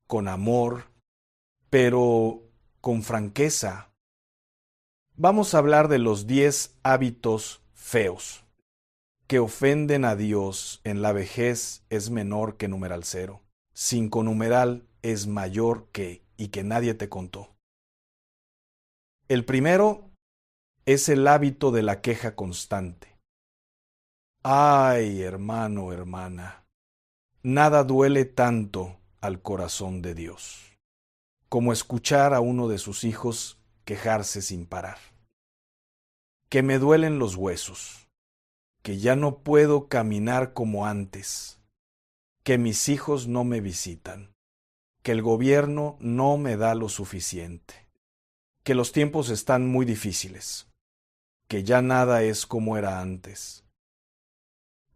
con amor, pero con franqueza. Vamos a hablar de los 10 hábitos feos que ofenden a Dios en la vejez es menor que numeral 0. 5 numeral es mayor que y que nadie te contó. El primero es el hábito de la queja constante. Ay, hermano, hermana, nada duele tanto al corazón de Dios como escuchar a uno de sus hijos quejarse sin parar. Que me duelen los huesos, que ya no puedo caminar como antes, que mis hijos no me visitan, que el gobierno no me da lo suficiente, que los tiempos están muy difíciles, que ya nada es como era antes.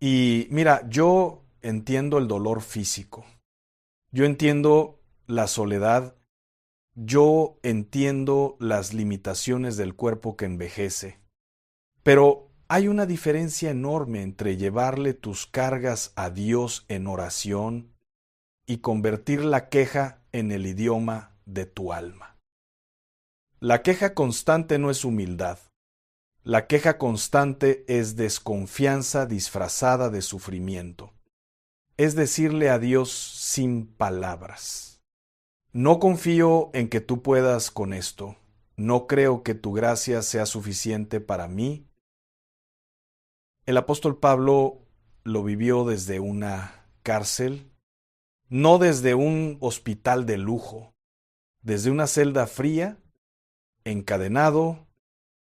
Y mira, yo entiendo el dolor físico, yo entiendo la soledad, yo entiendo las limitaciones del cuerpo que envejece, pero hay una diferencia enorme entre llevarle tus cargas a Dios en oración y convertir la queja en el idioma de tu alma. La queja constante no es humildad. La queja constante es desconfianza disfrazada de sufrimiento. Es decirle a Dios sin palabras: no confío en que tú puedas con esto. No creo que tu gracia sea suficiente para mí. El apóstol Pablo lo vivió desde una cárcel, no desde un hospital de lujo, desde una celda fría, encadenado,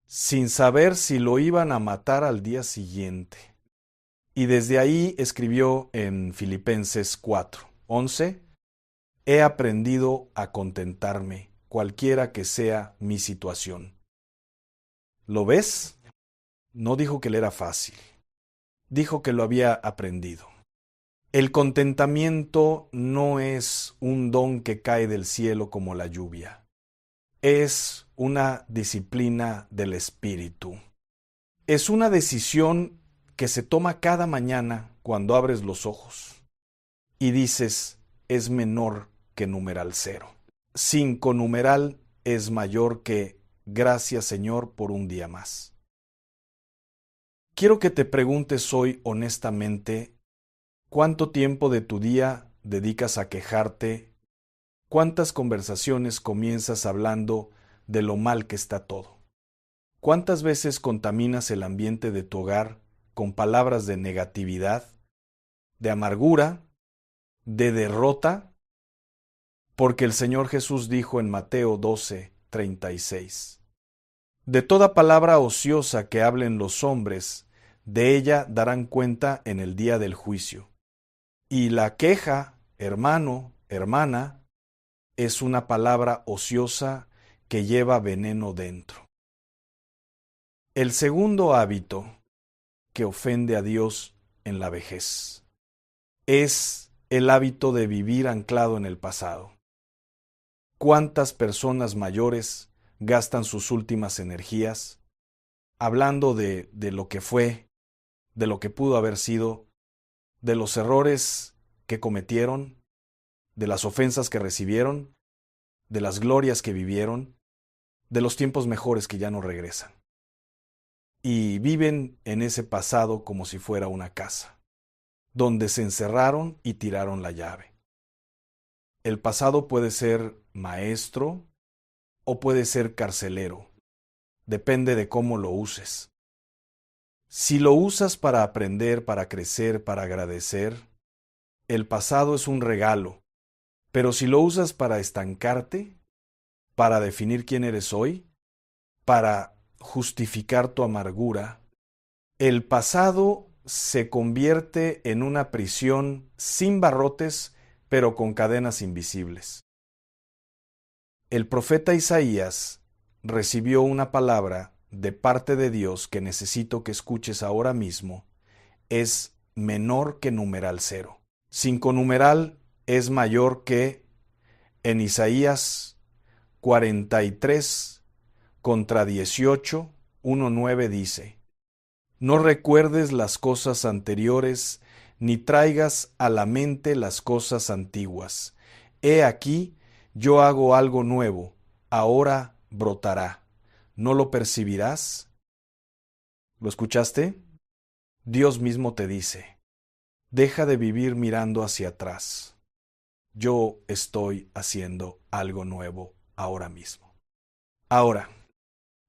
sin saber si lo iban a matar al día siguiente. Y desde ahí escribió en Filipenses 4:11: he aprendido a contentarme, cualquiera que sea mi situación. ¿Lo ves? No dijo que le era fácil, dijo que lo había aprendido. El contentamiento no es un don que cae del cielo como la lluvia. Es una disciplina del espíritu. Es una decisión que se toma cada mañana cuando abres los ojos y dices: es menor que numeral 0. 5 numeral es mayor que gracias, Señor, por un día más. Quiero que te preguntes hoy honestamente, ¿cuánto tiempo de tu día dedicas a quejarte? ¿Cuántas conversaciones comienzas hablando de lo mal que está todo? ¿Cuántas veces contaminas el ambiente de tu hogar con palabras de negatividad, de amargura, de derrota? Porque el Señor Jesús dijo en Mateo 12:36, de toda palabra ociosa que hablen los hombres, de ella darán cuenta en el día del juicio. Y la queja, hermano, hermana, es una palabra ociosa que lleva veneno dentro. El segundo hábito que ofende a Dios en la vejez es el hábito de vivir anclado en el pasado. ¿Cuántas personas mayores gastan sus últimas energías hablando de lo que fue, de lo que pudo haber sido, de los errores que cometieron, de las ofensas que recibieron, de las glorias que vivieron, de los tiempos mejores que ya no regresan? Y viven en ese pasado como si fuera una casa, donde se encerraron y tiraron la llave. El pasado puede ser maestro o puede ser carcelero. Depende de cómo lo uses. Si lo usas para aprender, para crecer, para agradecer, el pasado es un regalo. Pero si lo usas para estancarte, para definir quién eres hoy, para justificar tu amargura, el pasado se convierte en una prisión sin barrotes, pero con cadenas invisibles. El profeta Isaías recibió una palabra de parte de Dios que necesito que escuches ahora mismo. Es menor que numeral 0. 5 numeral es mayor que en Isaías 43 contra 18, 1:9 dice: no recuerdes las cosas anteriores, ni traigas a la mente las cosas antiguas. He aquí, yo hago algo nuevo, ahora brotará. ¿No lo percibirás? ¿Lo escuchaste? Dios mismo te dice, deja de vivir mirando hacia atrás. Yo estoy haciendo algo nuevo ahora mismo. Ahora,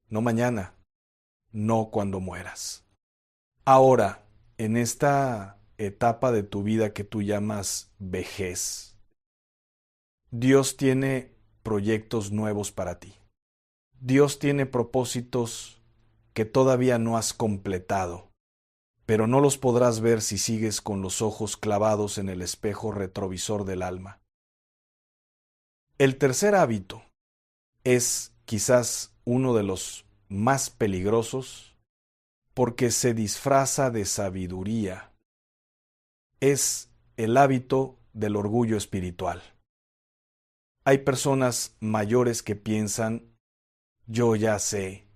no mañana, no cuando mueras. Ahora, en esta etapa de tu vida que tú llamas vejez, Dios tiene proyectos nuevos para ti. Dios tiene propósitos que todavía no has completado, pero no los podrás ver si sigues con los ojos clavados en el espejo retrovisor del alma. El tercer hábito es quizás uno de los más peligrosos porque se disfraza de sabiduría. Es el hábito del orgullo espiritual. Hay personas mayores que piensan, yo ya sé,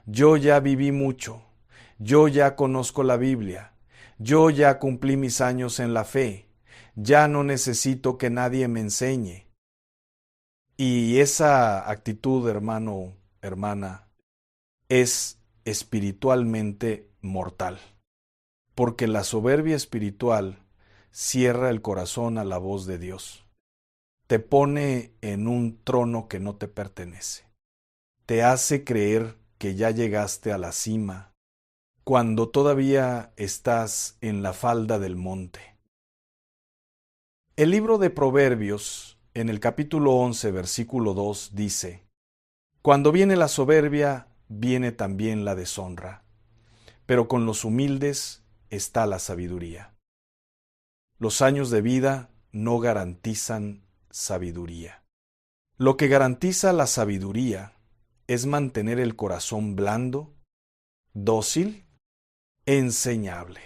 yo ya viví mucho, yo ya conozco la Biblia, yo ya cumplí mis años en la fe, ya no necesito que nadie me enseñe. Y esa actitud, hermano, hermana, es espiritualmente mortal, porque la soberbia espiritual cierra el corazón a la voz de Dios. Te pone en un trono que no te pertenece. Te hace creer que ya llegaste a la cima, cuando todavía estás en la falda del monte. El libro de Proverbios, en el capítulo 11, versículo 2, dice: cuando viene la soberbia, viene también la deshonra, pero con los humildes está la sabiduría. Los años de vida no garantizan sabiduría. Lo que garantiza la sabiduría es mantener el corazón blando, dócil, enseñable.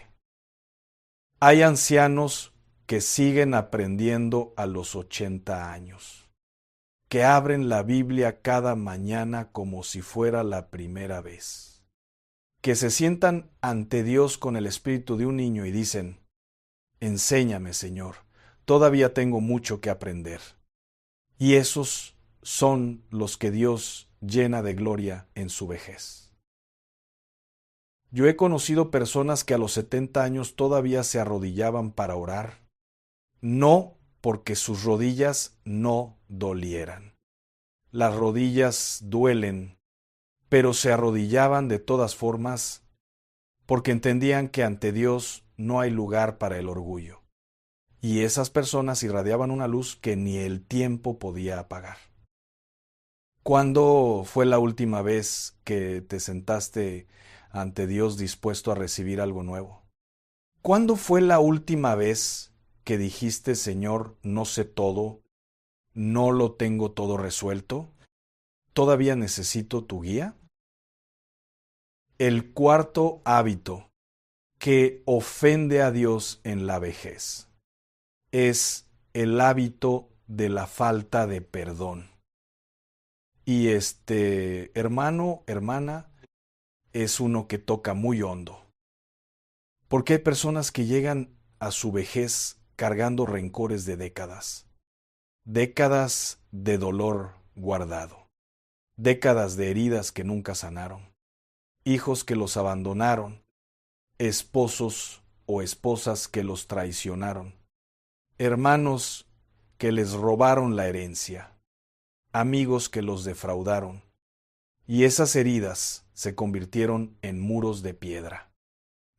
Hay ancianos que siguen aprendiendo a los 80 años, que abren la Biblia cada mañana como si fuera la primera vez, que se sientan ante Dios con el espíritu de un niño y dicen: enséñame, Señor, todavía tengo mucho que aprender. Y esos son los que Dios llena de gloria en su vejez. Yo he conocido personas que a los 70 años todavía se arrodillaban para orar, no porque sus rodillas no dolieran. Las rodillas duelen, pero se arrodillaban de todas formas porque entendían que ante Dios no hay lugar para el orgullo. Y esas personas irradiaban una luz que ni el tiempo podía apagar. ¿Cuándo fue la última vez que te sentaste ante Dios dispuesto a recibir algo nuevo? ¿Cuándo fue la última vez que dijiste, Señor, no sé todo, no lo tengo todo resuelto, todavía necesito tu guía? El cuarto hábito que ofende a Dios en la vejez es el hábito de la falta de perdón. Y hermano, hermana, es uno que toca muy hondo. Porque hay personas que llegan a su vejez cargando rencores de décadas. Décadas de dolor guardado. Décadas de heridas que nunca sanaron. Hijos que los abandonaron. Esposos o esposas que los traicionaron. Hermanos que les robaron la herencia. Amigos que los defraudaron. Y esas heridas se convirtieron en muros de piedra,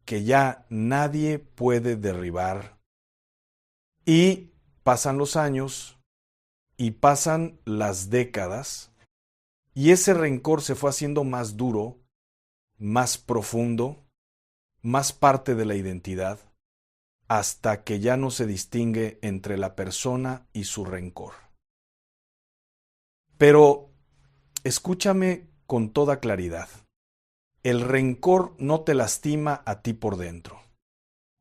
que ya nadie puede derribar. Y pasan los años, y pasan las décadas, y ese rencor se fue haciendo más duro, más profundo, más parte de la identidad, hasta que ya no se distingue entre la persona y su rencor. Pero escúchame con toda claridad. El rencor no te lastima a ti por dentro.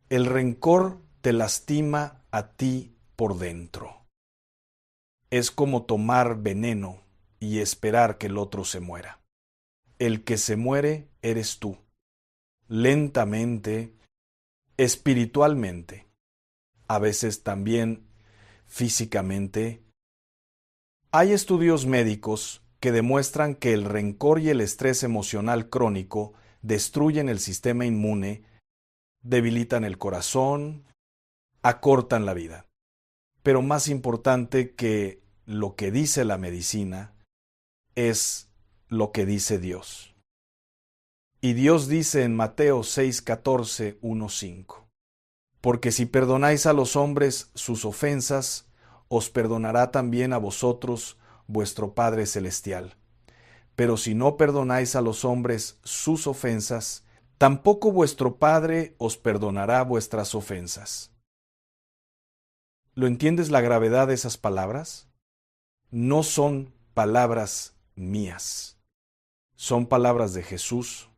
El rencor te lastima a ti por dentro. Es como tomar veneno y esperar que el otro se muera. El que se muere eres tú. Lentamente, espiritualmente, a veces también físicamente. Hay estudios médicos que demuestran que el rencor y el estrés emocional crónico destruyen el sistema inmune, debilitan el corazón, acortan la vida. Pero más importante que lo que dice la medicina es lo que dice Dios. Y Dios dice en Mateo 6:14, 1:5, porque si perdonáis a los hombres sus ofensas, os perdonará también a vosotros vuestro Padre Celestial. Pero si no perdonáis a los hombres sus ofensas, tampoco vuestro Padre os perdonará vuestras ofensas. ¿Lo entiendes la gravedad de esas palabras? No son palabras mías. Son palabras de Jesús.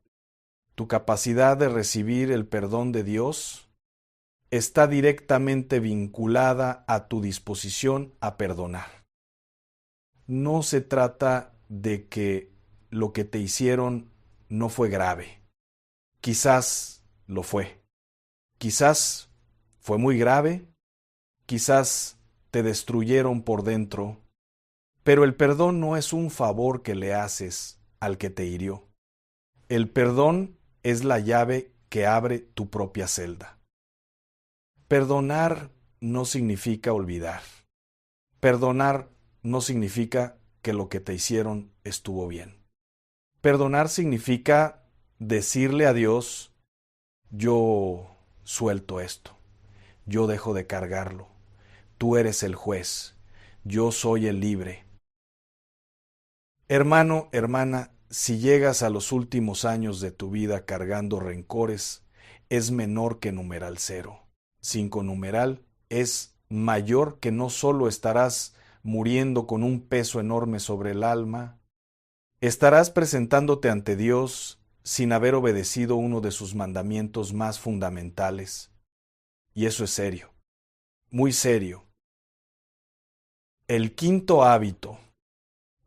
Tu capacidad de recibir el perdón de Dios está directamente vinculada a tu disposición a perdonar. No se trata de que lo que te hicieron no fue grave. Quizás lo fue. Quizás fue muy grave. Quizás te destruyeron por dentro. Pero el perdón no es un favor que le haces al que te hirió. El perdón es la llave que abre tu propia celda. Perdonar no significa olvidar. Perdonar no significa que lo que te hicieron estuvo bien. Perdonar significa decirle a Dios, yo suelto esto, yo dejo de cargarlo, tú eres el juez, yo soy el libre. Hermano, hermana, si llegas a los últimos años de tu vida cargando rencores, es menor que numeral 0. 5 numeral es mayor que no solo estarás muriendo con un peso enorme sobre el alma, estarás presentándote ante Dios sin haber obedecido uno de sus mandamientos más fundamentales. Y eso es serio, muy serio. El quinto hábito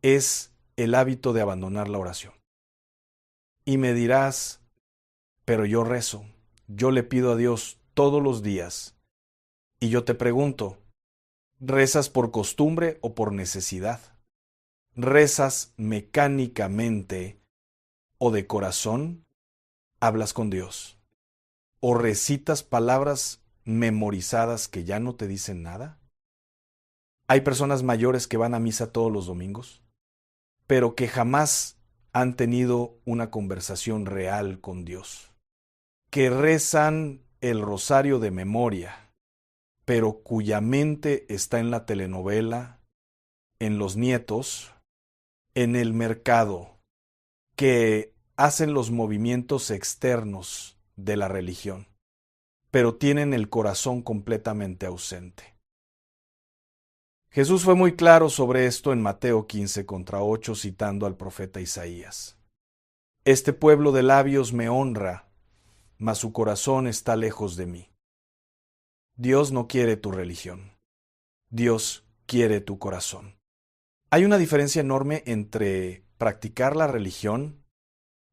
es el hábito de abandonar la oración. Y me dirás, pero yo rezo, yo le pido a Dios todos los días. Y yo te pregunto, ¿rezas por costumbre o por necesidad? ¿Rezas mecánicamente o de corazón? hablas con Dios? ¿O recitas palabras memorizadas que ya no te dicen nada? Hay personas mayores que van a misa todos los domingos, pero que jamás han tenido una conversación real con Dios, que rezan el rosario de memoria, pero cuya mente está en la telenovela, en los nietos, en el mercado, que hacen los movimientos externos de la religión, pero tienen el corazón completamente ausente. Jesús fue muy claro sobre esto en Mateo 15:8, citando al profeta Isaías. Este pueblo de labios me honra, mas su corazón está lejos de mí. Dios no quiere tu religión. Dios quiere tu corazón. Hay una diferencia enorme entre practicar la religión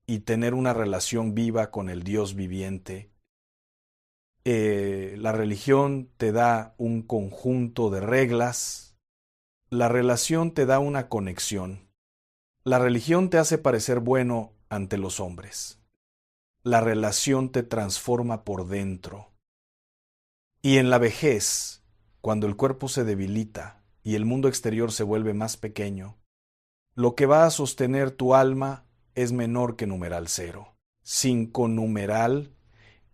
y tener una relación viva con el Dios viviente. La religión te da un conjunto de reglas. La relación te da una conexión. La religión te hace parecer bueno ante los hombres. La relación te transforma por dentro. Y en la vejez, cuando el cuerpo se debilita y el mundo exterior se vuelve más pequeño, lo que va a sostener tu alma es menor que numeral 0. 5 numeral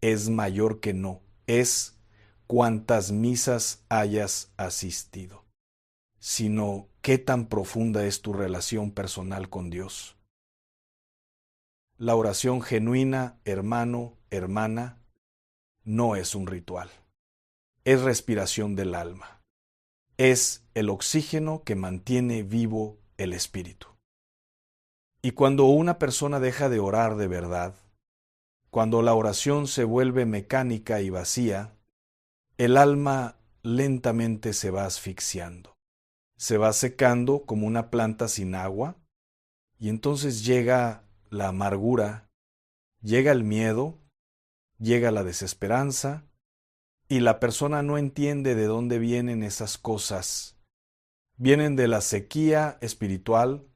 es mayor que no. Es cuantas misas hayas asistido, sino qué tan profunda es tu relación personal con Dios. La oración genuina, hermano, hermana, no es un ritual. Es respiración del alma. Es el oxígeno que mantiene vivo el espíritu. Y cuando una persona deja de orar de verdad, cuando la oración se vuelve mecánica y vacía, el alma lentamente se va asfixiando. Se va secando como una planta sin agua, y entonces llega la amargura, llega el miedo, llega la desesperanza, y la persona no entiende de dónde vienen esas cosas. Vienen de la sequía espiritual.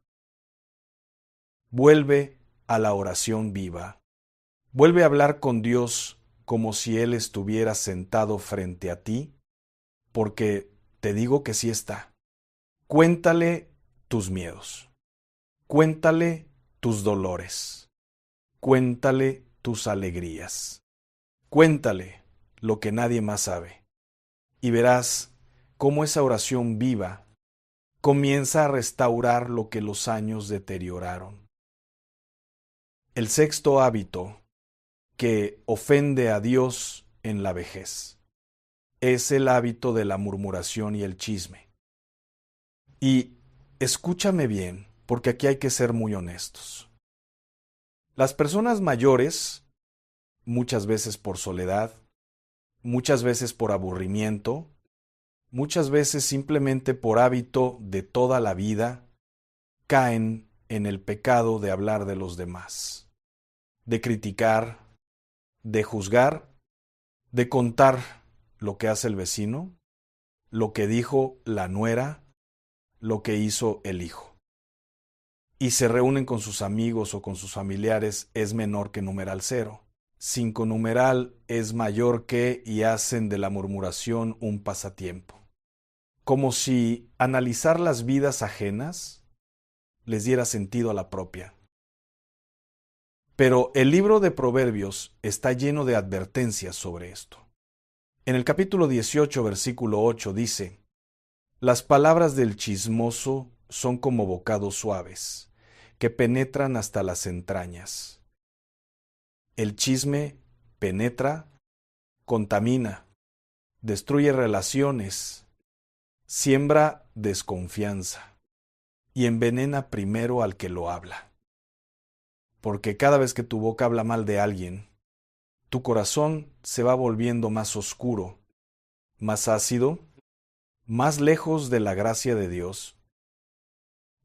Vuelve a la oración viva. Vuelve a hablar con Dios como si Él estuviera sentado frente a ti, porque te digo que sí está. Cuéntale tus miedos. Cuéntale tus dolores. Cuéntale tus alegrías. Cuéntale lo que nadie más sabe. Y verás cómo esa oración viva comienza a restaurar lo que los años deterioraron. El sexto hábito que ofende a Dios en la vejez es el hábito de la murmuración y el chisme. Y escúchame bien, porque aquí hay que ser muy honestos. Las personas mayores, muchas veces por soledad, muchas veces por aburrimiento, muchas veces simplemente por hábito de toda la vida, caen en el pecado de hablar de los demás, de criticar, de juzgar, de contar lo que hace el vecino, lo que dijo la nuera, lo que hizo el hijo. Y se reúnen con sus amigos o con sus familiares, es menor que numeral 0. 5 numeral es mayor que, y hacen de la murmuración un pasatiempo. Como si analizar las vidas ajenas les diera sentido a la propia. Pero el libro de Proverbios está lleno de advertencias sobre esto. En el capítulo 18, versículo 8 dice: las palabras del chismoso son como bocados suaves, que penetran hasta las entrañas. El chisme penetra, contamina, destruye relaciones, siembra desconfianza y envenena primero al que lo habla. Porque cada vez que tu boca habla mal de alguien, tu corazón se va volviendo más oscuro, más ácido, más lejos de la gracia de Dios,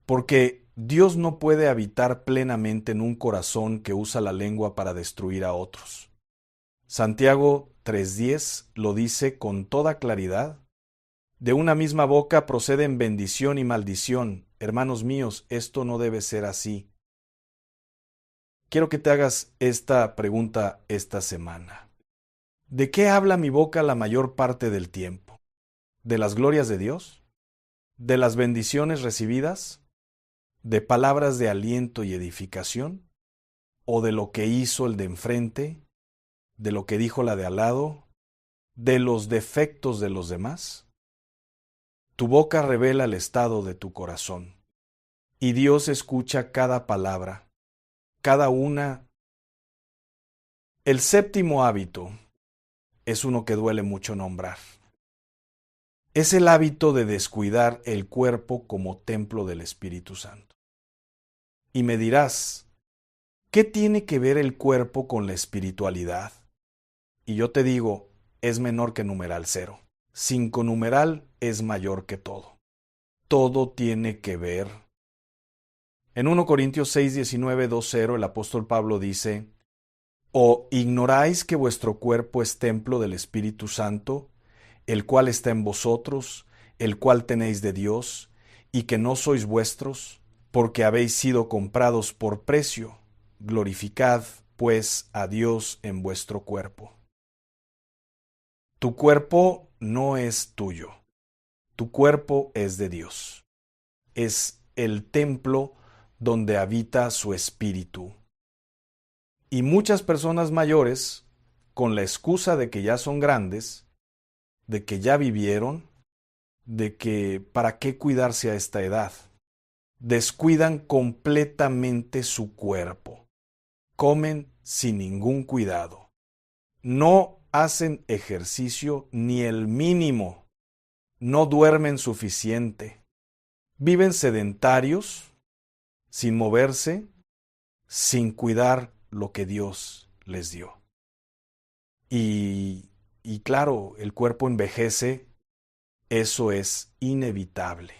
porque Dios no puede habitar plenamente en un corazón que usa la lengua para destruir a otros. Santiago 3:10 lo dice con toda claridad. De una misma boca proceden bendición y maldición. Hermanos míos, esto no debe ser así. quiero que te hagas esta pregunta esta semana. ¿De qué habla mi boca la mayor parte del tiempo? ¿De las glorias de Dios? ¿De las bendiciones recibidas? ¿De palabras de aliento y edificación? ¿O de lo que hizo el de enfrente? ¿De lo que dijo la de al lado? ¿De los defectos de los demás? Tu boca revela el estado de tu corazón, y Dios escucha cada palabra, cada una. El séptimo hábito es uno que duele mucho nombrar. Es el hábito de descuidar el cuerpo como templo del Espíritu Santo. Y me dirás, ¿qué tiene que ver el cuerpo con la espiritualidad? Y yo te digo, es menor que numeral 0. 5 numeral es mayor que todo. Todo tiene que ver. En 1 Corintios 6, 19, 2:0 el apóstol Pablo dice, ¿o ignoráis que vuestro cuerpo es templo del Espíritu Santo, el cual está en vosotros, el cual tenéis de Dios, y que no sois vuestros, porque habéis sido comprados por precio? Glorificad, pues, a Dios en vuestro cuerpo. Tu cuerpo no es tuyo. Tu cuerpo es de Dios. Es el templo donde habita su espíritu. Y muchas personas mayores, con la excusa de que ya son grandes, de que ya vivieron, de que para qué cuidarse a esta edad, descuidan completamente su cuerpo. Comen sin ningún cuidado. No hacen ejercicio ni el mínimo. No duermen suficiente. Viven sedentarios, sin moverse, sin cuidar lo que Dios les dio. Y claro, el cuerpo envejece, eso es inevitable.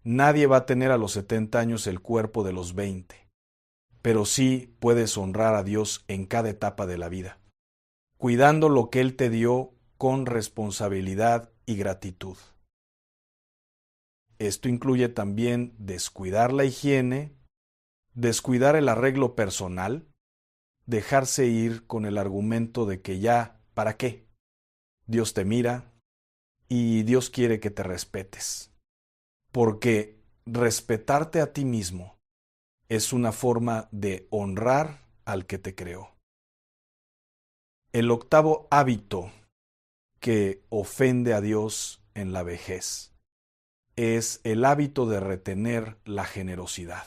Nadie va a tener a los 70 años el cuerpo de los 20, pero sí puedes honrar a Dios en cada etapa de la vida, cuidando lo que Él te dio con responsabilidad y gratitud. Esto incluye también descuidar la higiene, descuidar el arreglo personal, dejarse ir con el argumento de que ya, ¿para qué? Dios te mira y Dios quiere que te respetes. Porque respetarte a ti mismo es una forma de honrar al que te creó. El octavo hábito que ofende a Dios en la vejez es el hábito de retener la generosidad.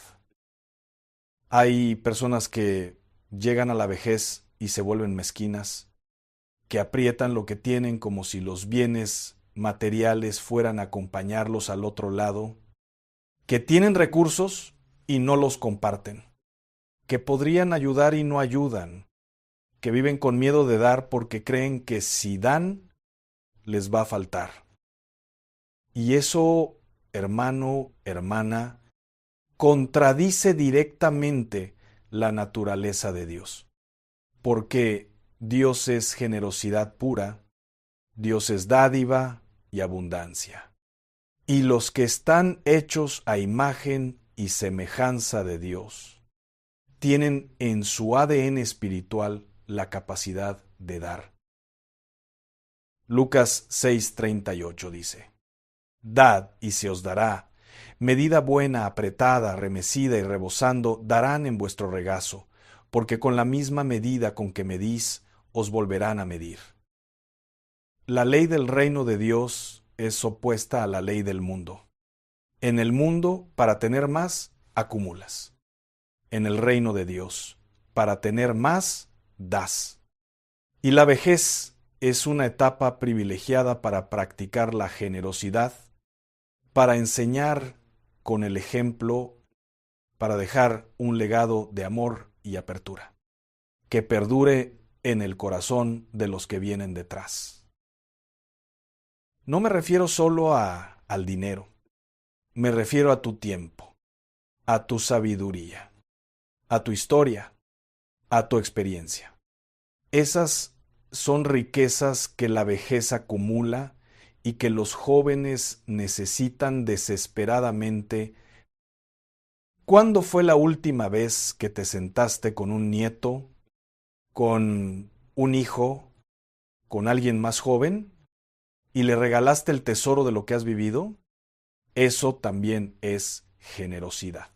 Hay personas que llegan a la vejez y se vuelven mezquinas, que aprietan lo que tienen como si los bienes materiales fueran a acompañarlos al otro lado, que tienen recursos y no los comparten, que podrían ayudar y no ayudan, que viven con miedo de dar porque creen que si dan, les va a faltar. Y eso, hermano, hermana, contradice directamente la naturaleza de Dios, porque Dios es generosidad pura, Dios es dádiva y abundancia. Y los que están hechos a imagen y semejanza de Dios tienen en su ADN espiritual la capacidad de dar. Lucas 6:38 dice, «Dad y se os dará, medida buena, apretada, remecida y rebosando, darán en vuestro regazo, porque con la misma medida con que medís, os volverán a medir». La ley del reino de Dios es opuesta a la ley del mundo. En el mundo, para tener más, acumulas. En el reino de Dios, para tener más, das. Y la vejez es una etapa privilegiada para practicar la generosidad, para enseñar con el ejemplo, para dejar un legado de amor y apertura, que perdure en el corazón de los que vienen detrás. No me refiero solo al dinero, me refiero a tu tiempo, a tu sabiduría, a tu historia, a tu experiencia. Esas son riquezas que la vejez acumula y que los jóvenes necesitan desesperadamente ¿Cuándo fue la última vez que te sentaste con un nieto, con un hijo, con alguien más joven y le regalaste el tesoro de lo que has vivido? Eso también es generosidad.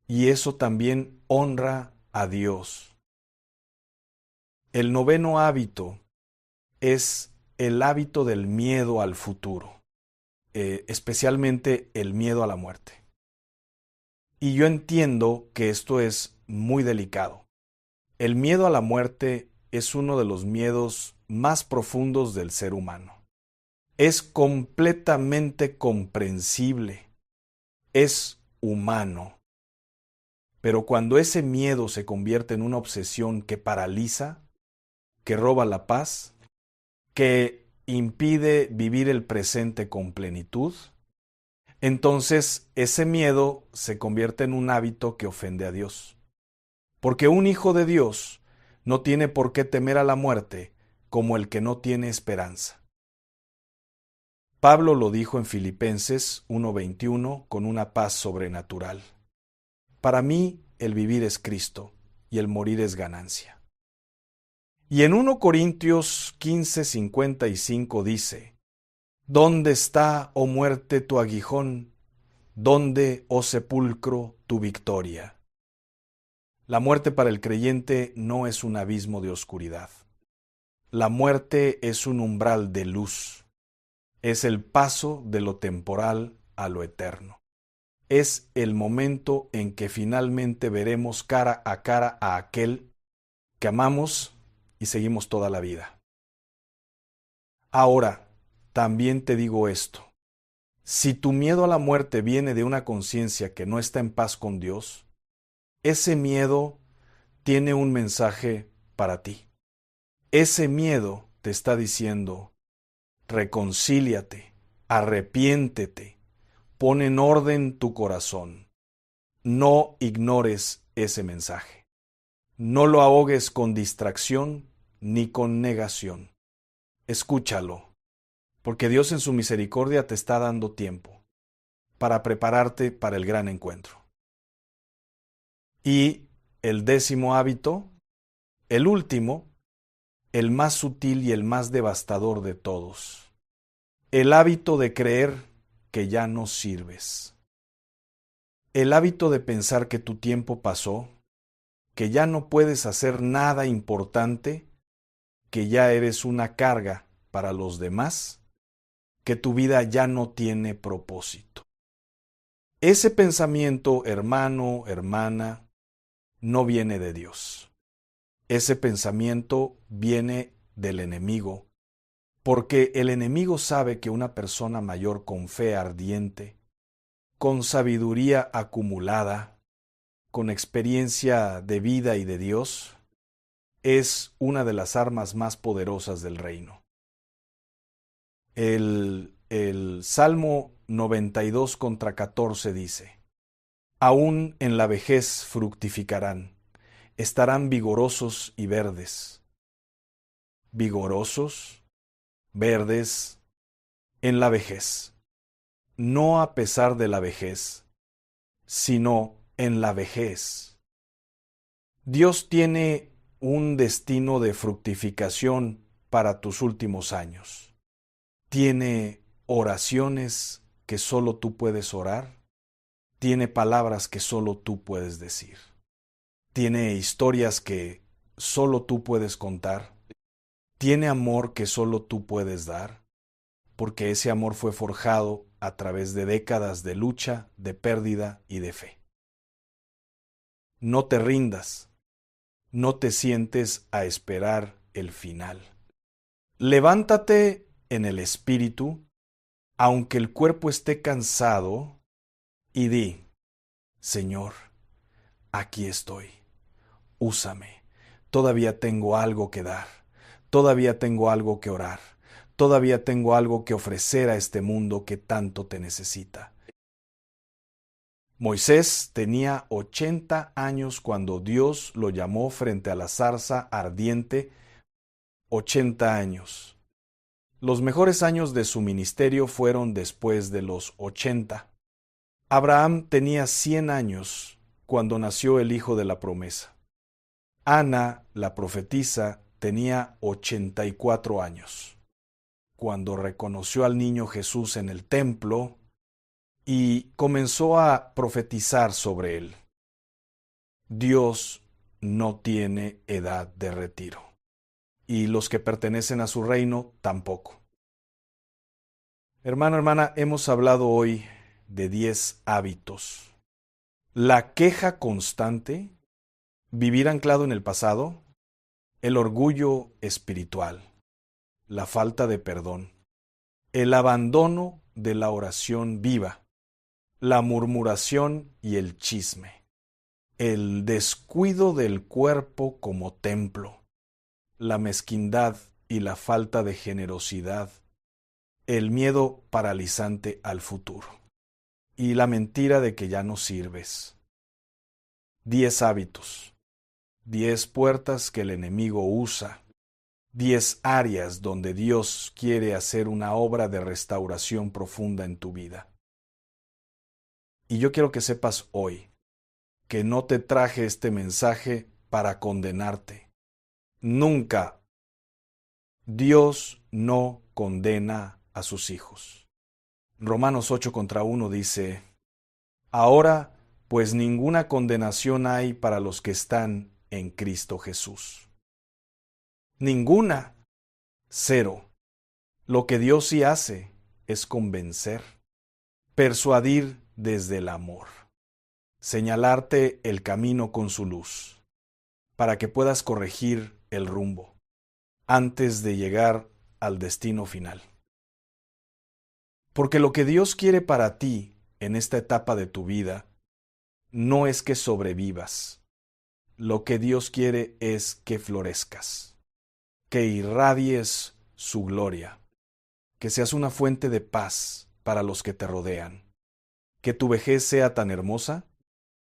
Y eso también honra a Dios. El noveno hábito es el hábito del miedo al futuro, especialmente el miedo a la muerte. Y yo entiendo que esto es muy delicado. El miedo a la muerte es uno de los miedos más profundos del ser humano. Es completamente comprensible, es humano. Pero cuando ese miedo se convierte en una obsesión que paraliza, que roba la paz, que impide vivir el presente con plenitud, entonces ese miedo se convierte en un hábito que ofende a Dios. Porque un hijo de Dios no tiene por qué temer a la muerte como el que no tiene esperanza. Pablo lo dijo en Filipenses 1:21 con una paz sobrenatural. Para mí el vivir es Cristo y el morir es ganancia. Y en 1 Corintios 15:55 dice: ¿Dónde está, oh muerte, tu aguijón? ¿Dónde, oh sepulcro, tu victoria? La muerte para el creyente no es un abismo de oscuridad. La muerte es un umbral de luz. Es el paso de lo temporal a lo eterno. Es el momento en que finalmente veremos cara a aquel que amamos y seguimos toda la vida. Ahora, también te digo esto. Si tu miedo a la muerte viene de una conciencia que no está en paz con Dios, ese miedo tiene un mensaje para ti. Ese miedo te está diciendo: reconcíliate, arrepiéntete, pon en orden tu corazón. No ignores ese mensaje. No lo ahogues con distracción ni con negación. Escúchalo, porque Dios en su misericordia te está dando tiempo para prepararte para el gran encuentro. Y el 10º hábito, el último, el más sutil y el más devastador de todos: el hábito de creer que ya no sirves. El hábito de pensar que tu tiempo pasó, que ya no puedes hacer nada importante, que ya eres una carga para los demás, que tu vida ya no tiene propósito. Ese pensamiento, hermano, hermana, no viene de Dios. Ese pensamiento viene del enemigo, porque el enemigo sabe que una persona mayor con fe ardiente, con sabiduría acumulada, con experiencia de vida y de Dios, es una de las armas más poderosas del reino. El Salmo 92:14 dice: aún en la vejez fructificarán, estarán vigorosos y verdes. Vigorosos, verdes, en la vejez. No a pesar de la vejez, sino en la vejez. Dios tiene un destino de fructificación para tus últimos años. Tiene oraciones que solo tú puedes orar. Tiene palabras que solo tú puedes decir. Tiene historias que solo tú puedes contar. Tiene amor que solo tú puedes dar, porque ese amor fue forjado a través de décadas de lucha, de pérdida y de fe. No te rindas, no te sientes a esperar el final. Levántate en el espíritu, aunque el cuerpo esté cansado, y di: Señor, aquí estoy, úsame, todavía tengo algo que dar, todavía tengo algo que orar, todavía tengo algo que ofrecer a este mundo que tanto te necesita. Moisés tenía 80 años cuando Dios lo llamó frente a la zarza ardiente. 80 años. Los mejores años de su ministerio fueron después de los 80. Abraham tenía 100 años cuando nació el hijo de la promesa. Ana, la profetisa, tenía 84 años cuando reconoció al niño Jesús en el templo y comenzó a profetizar sobre él. Dios no tiene edad de retiro, y los que pertenecen a su reino tampoco. Hermano, hermana, hemos hablado hoy de 10 hábitos. La queja constante, vivir anclado en el pasado, el orgullo espiritual, la falta de perdón, el abandono de la oración viva, la murmuración y el chisme, el descuido del cuerpo como templo, la mezquindad y la falta de generosidad, el miedo paralizante al futuro y la mentira de que ya no sirves. 10 hábitos, 10 puertas que el enemigo usa, 10 áreas donde Dios quiere hacer una obra de restauración profunda en tu vida. Y yo quiero que sepas hoy que no te traje este mensaje para condenarte. Nunca. Dios no condena a sus hijos. Romanos 8:1 dice: Ahora, pues ninguna condenación hay para los que están en Cristo Jesús. Ninguna. Cero. Lo que Dios sí hace es convencer, persuadir desde el amor, señalarte el camino con su luz, para que puedas corregir el rumbo antes de llegar al destino final. Porque lo que Dios quiere para ti en esta etapa de tu vida no es que sobrevivas. Lo que Dios quiere es que florezcas, que irradies su gloria, que seas una fuente de paz para los que te rodean, que tu vejez sea tan hermosa,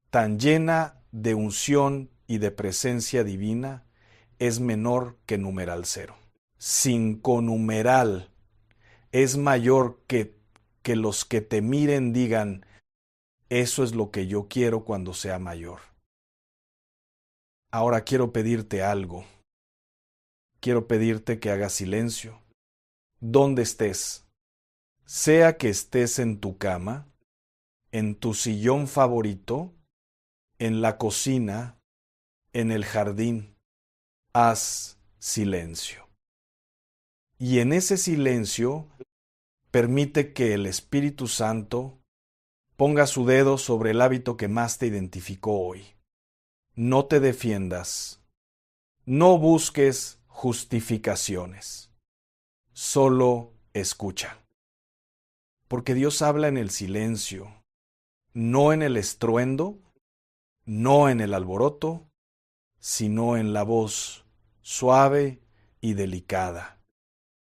tan llena de unción y de presencia divina, es menor que numeral 0. 5 numeral es mayor que los que te miren digan: eso es lo que yo quiero cuando sea mayor. Ahora quiero pedirte algo. Quiero pedirte que hagas silencio. Donde estés, sea que estés en tu cama, en tu sillón favorito, en la cocina, en el jardín, haz silencio. Y en ese silencio, permite que el Espíritu Santo ponga su dedo sobre el hábito que más te identificó hoy. No te defiendas. No busques justificaciones. Solo escucha. Porque Dios habla en el silencio, no en el estruendo, no en el alboroto, sino en la voz suave y delicada,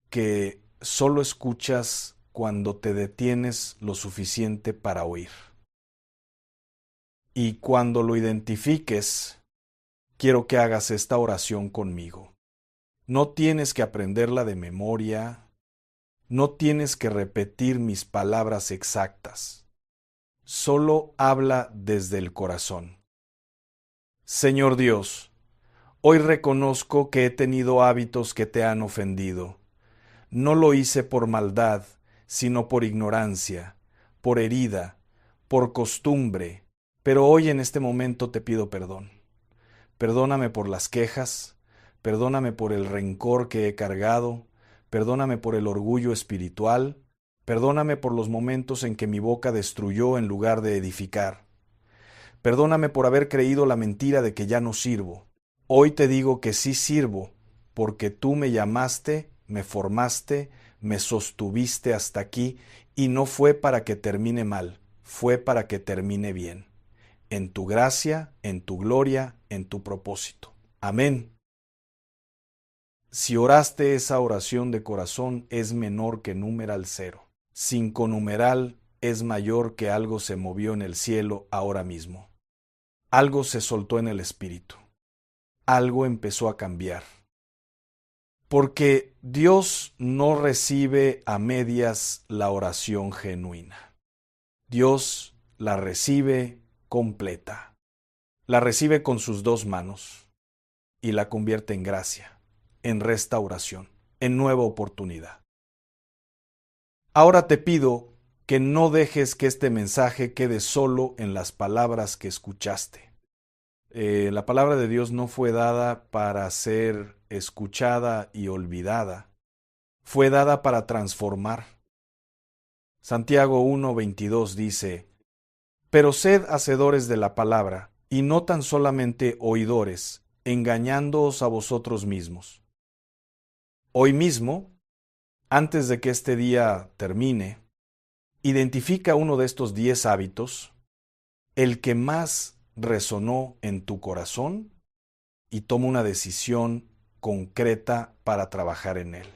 que solo escuchas cuando te detienes lo suficiente para oír. Y cuando lo identifiques, quiero que hagas esta oración conmigo. No tienes que aprenderla de memoria, no tienes que repetir mis palabras exactas. Solo habla desde el corazón. Señor Dios, hoy reconozco que he tenido hábitos que te han ofendido. No lo hice por maldad, sino por ignorancia, por herida, por costumbre, pero hoy en este momento te pido perdón. Perdóname por las quejas, perdóname por el rencor que he cargado, perdóname por el orgullo espiritual, perdóname por los momentos en que mi boca destruyó en lugar de edificar. Perdóname por haber creído la mentira de que ya no sirvo. Hoy te digo que sí sirvo, porque tú me llamaste, me formaste, me sostuviste hasta aquí, y no fue para que termine mal, fue para que termine bien. En tu gracia, en tu gloria, en tu propósito. Amén. Si oraste esa oración de corazón, es menor que numeral 0. 5 numeral es mayor que algo se movió en el cielo ahora mismo. Algo se soltó en el espíritu. Algo empezó a cambiar. Porque Dios no recibe a medias la oración genuina. Dios la recibe completa. La recibe con sus dos manos y la convierte en gracia, en restauración, en nueva oportunidad. Ahora te pido que no dejes que este mensaje quede solo en las palabras que escuchaste. La palabra de Dios no fue dada para ser escuchada y olvidada. Fue dada para transformar. Santiago 1:22 dice: Pero sed hacedores de la palabra, y no tan solamente oidores, engañándoos a vosotros mismos. Hoy mismo, antes de que este día termine, identifica uno de estos 10 hábitos, el que más resonó en tu corazón, y toma una decisión concreta para trabajar en él.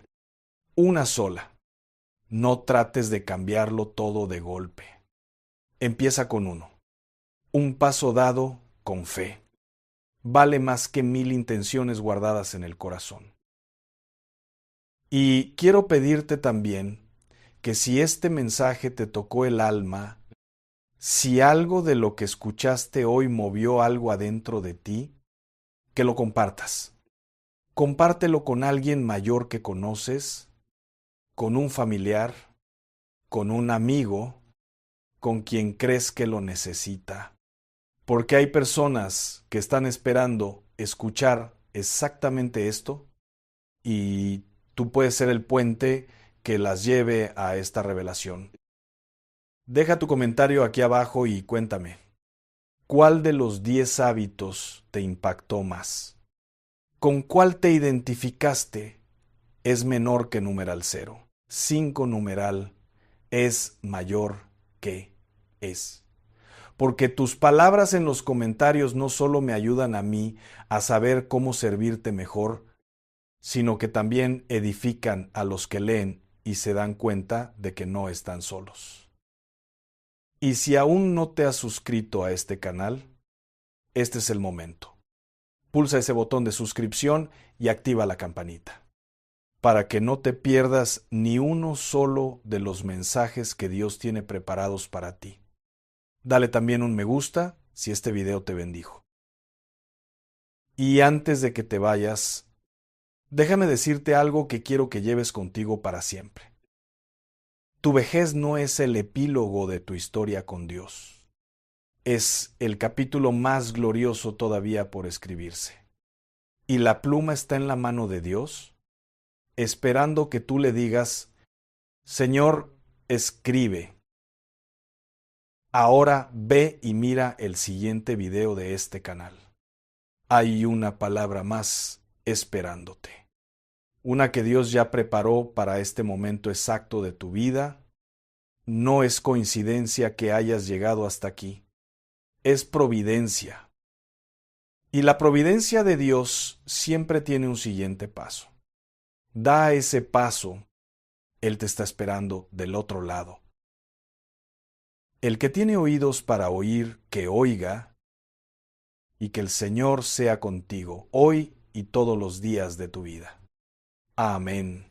Una sola. No trates de cambiarlo todo de golpe. Empieza con uno. Un paso dado con fe vale más que 1000 intenciones guardadas en el corazón. Y quiero pedirte también que si este mensaje te tocó el alma, si algo de lo que escuchaste hoy movió algo adentro de ti, que lo compartas. Compártelo con alguien mayor que conoces, con un familiar, con un amigo, con quien crees que lo necesita. Porque hay personas que están esperando escuchar exactamente esto y tú puedes ser el puente que las lleve a esta revelación. Deja tu comentario aquí abajo y cuéntame, ¿cuál de los 10 hábitos te impactó más? ¿Con cuál te identificaste? Es menor que numeral 0. 5 numeral es mayor que es. Porque tus palabras en los comentarios no solo me ayudan a mí a saber cómo servirte mejor, sino que también edifican a los que leen y se dan cuenta de que no están solos. Y si aún no te has suscrito a este canal, este es el momento. Pulsa ese botón de suscripción y activa la campanita, para que no te pierdas ni uno solo de los mensajes que Dios tiene preparados para ti. Dale también un me gusta si este video te bendijo. Y antes de que te vayas, déjame decirte algo que quiero que lleves contigo para siempre. Tu vejez no es el epílogo de tu historia con Dios. Es el capítulo más glorioso todavía por escribirse. Y la pluma está en la mano de Dios, esperando que tú le digas: Señor, escribe. Ahora ve y mira el siguiente video de este canal. Hay una palabra más esperándote. Una que Dios ya preparó para este momento exacto de tu vida. No es coincidencia que hayas llegado hasta aquí. Es providencia. Y la providencia de Dios siempre tiene un siguiente paso. Da ese paso. Él te está esperando del otro lado. El que tiene oídos para oír, que oiga, y que el Señor sea contigo hoy y todos los días de tu vida. Amén.